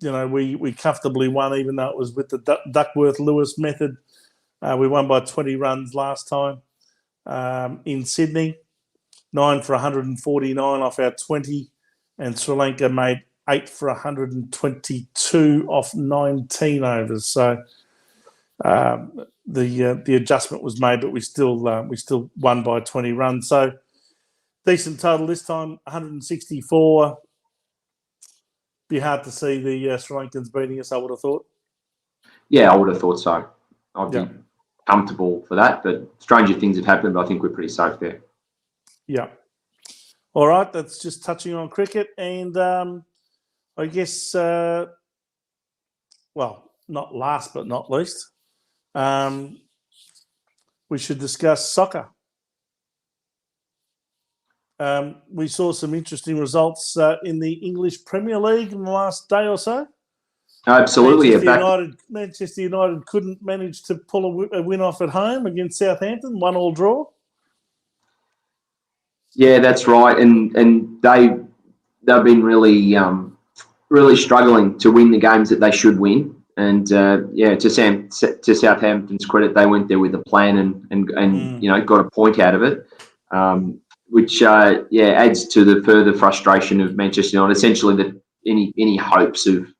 Speaker 1: we comfortably won, even though it was with the Duckworth-Lewis method. We won by 20 runs last time in Sydney, 9 for 149 off our 20, and Sri Lanka made 8 for 122 off 19 overs. So the adjustment was made, but we still won by 20 runs. So decent total this time, 164. Be hard to see the Sri Lankans beating us, I would have thought.
Speaker 2: Yeah, I would have thought so. I'd be comfortable for that, but stranger things have happened, but I think we're pretty safe there.
Speaker 1: Yeah. All right, that's just touching on cricket. And I guess, not last but not least, we should discuss soccer. We saw some interesting results in the English Premier League in the last day or so.
Speaker 2: Absolutely.
Speaker 1: Manchester United couldn't manage to pull a win off at home against Southampton, 1-1 draw.
Speaker 2: Yeah, that's right. And they've been really struggling to win the games that they should win. And to Southampton's credit, they went there with a plan and got a point out of it. Which adds to the further frustration of Manchester United. Essentially, that any hopes of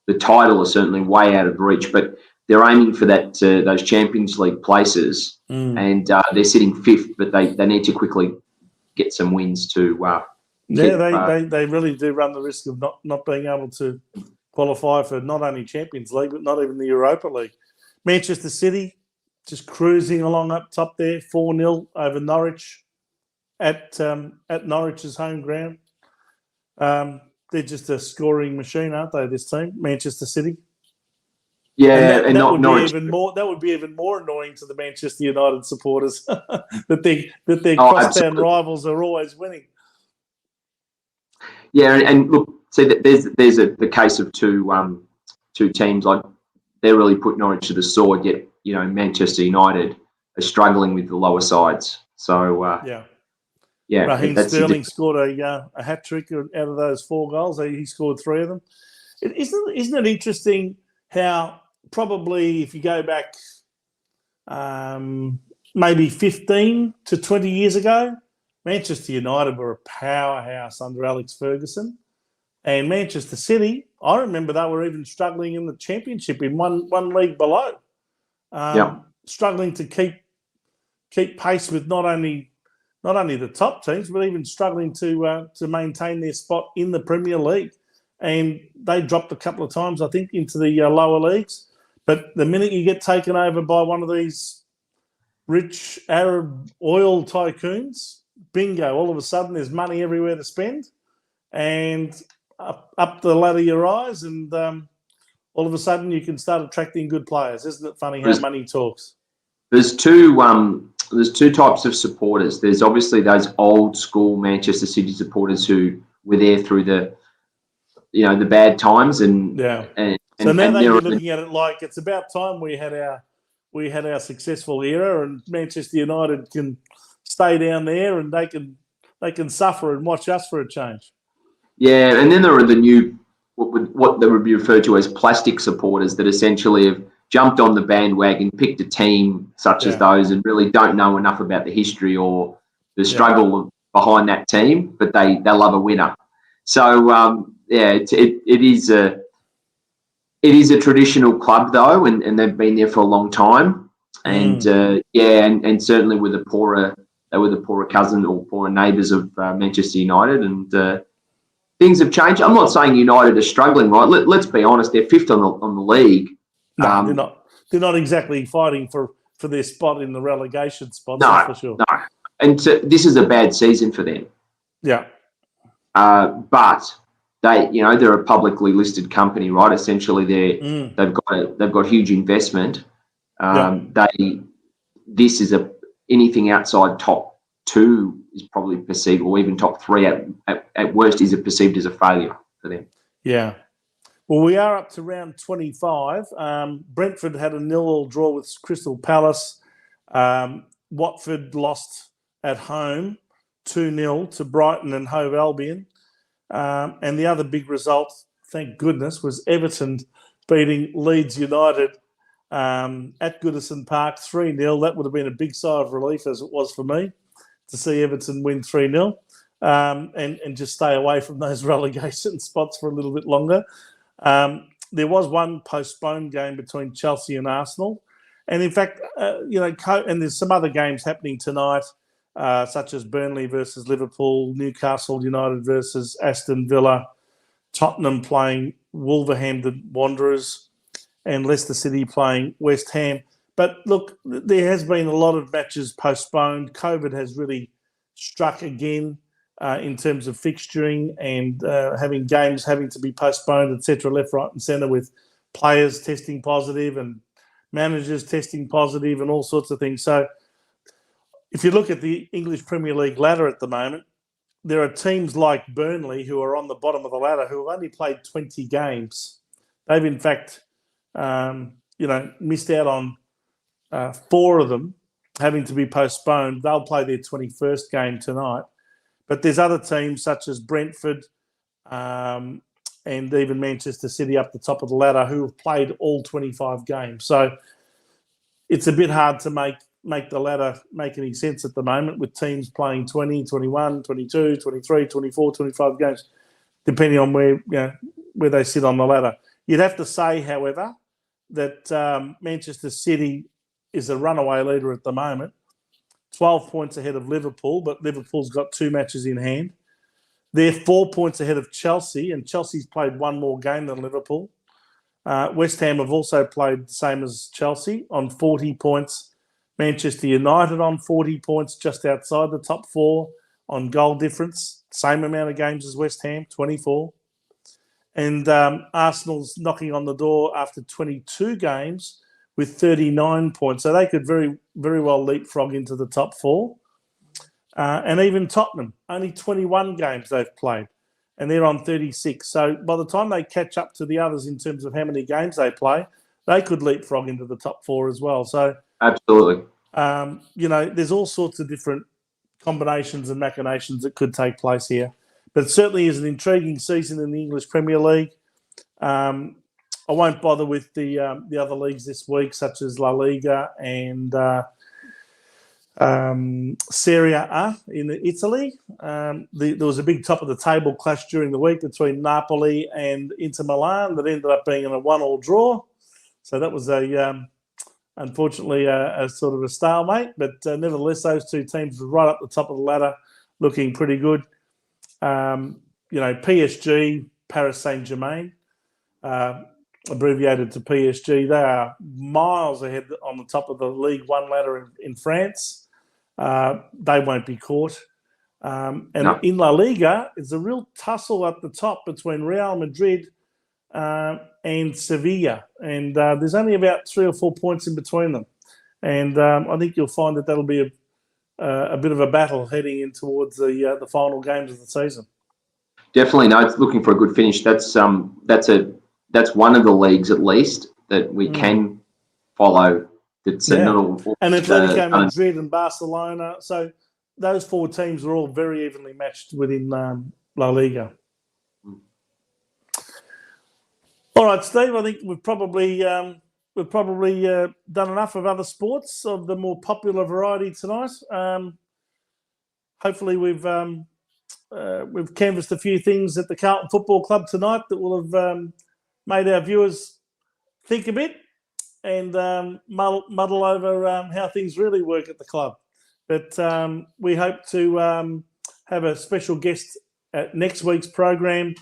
Speaker 2: the title are certainly way out of reach, but they're aiming for that those Champions League places, and they're sitting 5th, but they need to quickly get some wins to.
Speaker 1: They really do run the risk of not being able to qualify for not only Champions League, but not even the Europa League. Manchester City just cruising along up top there, 4-0 over Norwich. At Norwich's home ground. They're just a scoring machine, aren't they, this team, Manchester City?
Speaker 2: Yeah,
Speaker 1: and that would be even more annoying to the Manchester United supporters that their crosstown rivals are always winning.
Speaker 2: Yeah, and look, see that there's the case of two teams, like they're really putting Norwich to the sword, yet Manchester United are struggling with the lower sides. So Yeah,
Speaker 1: Raheem Sterling scored a hat trick out of those 4 goals. He scored 3 of them. Isn't it interesting how probably if you go back maybe 15 to 20 years ago, Manchester United were a powerhouse under Alex Ferguson, and Manchester City, I remember they were even struggling in the Championship in one league below, struggling to keep pace with not only the top teams, but even struggling to maintain their spot in the Premier League. And they dropped a couple of times, I think, into the lower leagues. But the minute you get taken over by one of these rich Arab oil tycoons, bingo, all of a sudden there's money everywhere to spend. And up the ladder you rise, and all of a sudden you can start attracting good players. Isn't it funny how money talks?
Speaker 2: There's two types of supporters. There's obviously those old school Manchester City supporters who were there through the bad times, so now
Speaker 1: they're looking at it like it's about time we had our successful era, and Manchester United can stay down there and they can suffer and watch us for a change. Yeah,
Speaker 2: and then there are the new what they would be referred to as plastic supporters that essentially have jumped on the bandwagon, picked a team such as those, and really don't know enough about the history or the struggle behind that team, but they love a winner. So it is a traditional club though, and they've been there for a long time, and and certainly with the poorer cousin or poorer neighbours of Manchester United, and things have changed. I'm not saying United are struggling, right? Let's be honest, they're 5th on the league.
Speaker 1: No, they're not. They're not exactly fighting for their spot in the relegation spot.
Speaker 2: No,
Speaker 1: for sure.
Speaker 2: No, and so this is a bad season for them.
Speaker 1: Yeah.
Speaker 2: But they're a publicly listed company, right? Essentially, they've got huge investment. The this is anything outside top 2 is probably perceived, or even top 3 at worst, is it perceived as a failure for them.
Speaker 1: Yeah. Well, we are up to round 25. Brentford had a 0-0 draw with Crystal Palace. Watford lost at home 2-0 to Brighton and Hove Albion. And the other big result, thank goodness, was Everton beating Leeds United at Goodison Park 3-0. That would have been a big sigh of relief, as it was for me, to see Everton win 3-0 and just stay away from those relegation spots for a little bit longer. There was one postponed game between Chelsea and Arsenal. And in fact, and there's some other games happening tonight, such as Burnley versus Liverpool, Newcastle United versus Aston Villa, Tottenham playing Wolverhampton Wanderers, and Leicester City playing West Ham. But look, there has been a lot of matches postponed. COVID has really struck again in terms of fixturing and having games having to be postponed, etc., left, right and centre, with players testing positive and managers testing positive and all sorts of things. So if you look at the English Premier League ladder at the moment, there are teams like Burnley who are on the bottom of the ladder who have only played 20 games. They've, in fact, missed out on 4 of them having to be postponed. They'll play their 21st game tonight. But there's other teams such as Brentford and even Manchester City up the top of the ladder who have played all 25 games. So it's a bit hard to make the ladder make any sense at the moment, with teams playing 20, 21, 22, 23, 24, 25 games, depending on where they sit on the ladder. You'd have to say, however, that Manchester City is a runaway leader at the moment, 12 points ahead of Liverpool, but Liverpool's got 2 matches in hand. They're 4 points ahead of Chelsea, and Chelsea's played 1 more game than Liverpool. West Ham have also played the same as Chelsea on 40 points. Manchester United on 40 points, just outside the top 4 on goal difference. Same amount of games as West Ham, 24. And Arsenal's knocking on the door after 22 games with 39 points. So they could very, very well leapfrog into the top 4. And even Tottenham, only 21 games they've played, and they're on 36. So by the time they catch up to the others in terms of how many games they play, they could leapfrog into the top 4 as well. So
Speaker 2: absolutely,
Speaker 1: there's all sorts of different combinations and machinations that could take place here. But it certainly is an intriguing season in the English Premier League. I won't bother with the other leagues this week, such as La Liga and Serie A in Italy. There was a big top-of-the-table clash during the week between Napoli and Inter Milan that ended up being in a 1-1 draw. So that was unfortunately a sort of a stalemate. But nevertheless, those 2 teams were right up the top of the ladder, looking pretty good. PSG, Paris Saint-Germain, abbreviated to PSG, they are miles ahead on the top of the League One ladder in France. They won't be caught. In La Liga, it's a real tussle at the top between Real Madrid and Sevilla. And there's only about 3 or 4 points in between them. And I think you'll find that that'll be a bit of a battle heading in towards the final games of the season.
Speaker 2: Definitely, no. It's looking for a good finish. That's one of the leagues at least that we can follow. That's not all. And
Speaker 1: Atletico Madrid and Barcelona. So those 4 teams are all very evenly matched within La Liga. All right, Steve. I think we've probably done enough of other sports of the more popular variety tonight. Hopefully, we've canvassed a few things at the Carlton Football Club tonight that will have made our viewers think a bit and muddle over how things really work at the club. But we hope to have a special guest at next week's program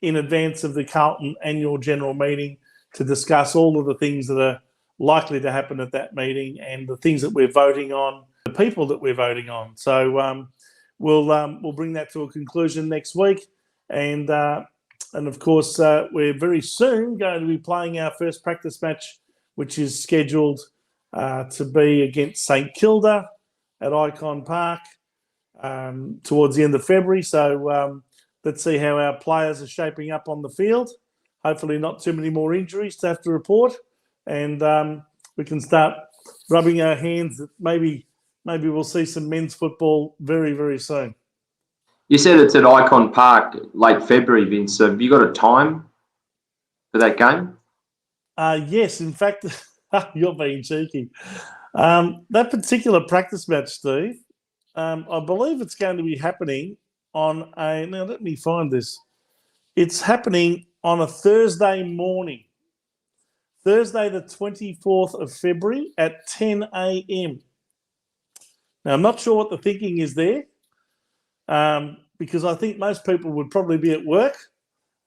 Speaker 1: in advance of the Carlton annual general meeting to discuss all of the things that are likely to happen at that meeting and the things that we're voting on, the people that we're voting on. So we'll bring that to a conclusion next week. And of course, we're very soon going to be playing our first practice match, which is scheduled to be against St Kilda at Icon Park towards the end of February. So let's see how our players are shaping up on the field. Hopefully not too many more injuries to have to report. And we can start rubbing our hands that maybe we'll see some men's football very, very soon.
Speaker 2: You said it's at Icon Park late February, Vince. Have you got a time for that game?
Speaker 1: Yes, in fact, you're being cheeky. That particular practice match, Steve, I believe it's going to be happening on now let me find this. It's happening on a Thursday morning. Thursday, the 24th of February at 10 a.m. Now, I'm not sure what the thinking is there because I think most people would probably be at work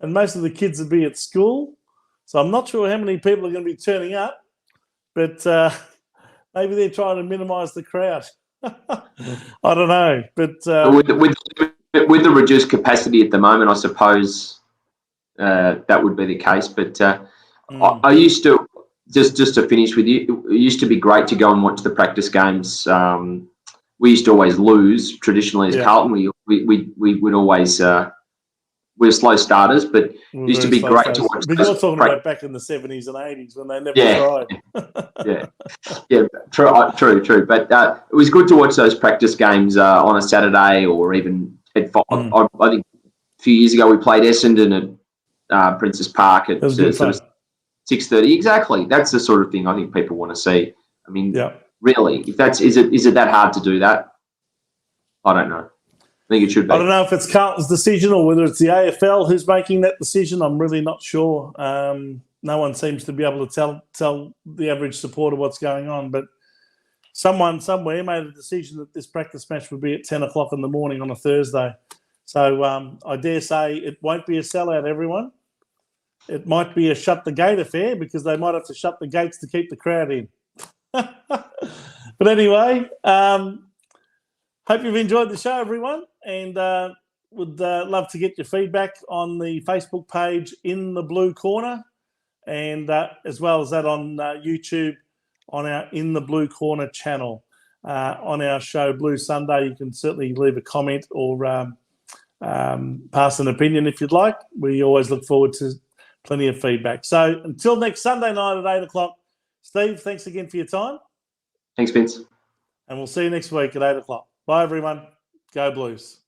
Speaker 1: and most of the kids would be at school. So I'm not sure how many people are going to be turning up, but maybe they're trying to minimise the crowd. I don't know. But
Speaker 2: with the reduced capacity at the moment, I suppose that would be the case. But I used to, just to finish with you, it used to be great to go and watch the practice games. We used to always lose traditionally as Carlton. We would always we're slow starters, but it used to be great to watch.
Speaker 1: But you're talking about back in the 70s and 80s when they never tried.
Speaker 2: yeah, true. But it was good to watch those practice games on a Saturday or even at I think a few years ago we played Essendon at Princess Park at sort of 6:30. Exactly, that's the sort of thing I think people want to see. I mean, really, if that's is it that hard to do that? I don't know. I think it should be.
Speaker 1: I don't know if it's Carlton's decision or whether it's the AFL who's making that decision. I'm really not sure. No one seems to be able to tell the average supporter what's going on. But someone somewhere made a decision that this practice match would be at 10 o'clock in the morning on a Thursday. So I dare say it won't be a sellout, everyone. It might be a shut the gate affair because they might have to shut the gates to keep the crowd in. But anyway, hope you've enjoyed the show, everyone, and would love to get your feedback on the Facebook page In the Blue Corner, and as well as that on YouTube on our In the Blue Corner channel. On our show Blue Sunday, you can certainly leave a comment or pass an opinion if you'd like. We always look forward to plenty of feedback. So until next Sunday night at 8 o'clock, Steve, thanks again for your time.
Speaker 2: Thanks, Vince.
Speaker 1: And we'll see you next week at 8 o'clock. Bye, everyone. Go Blues.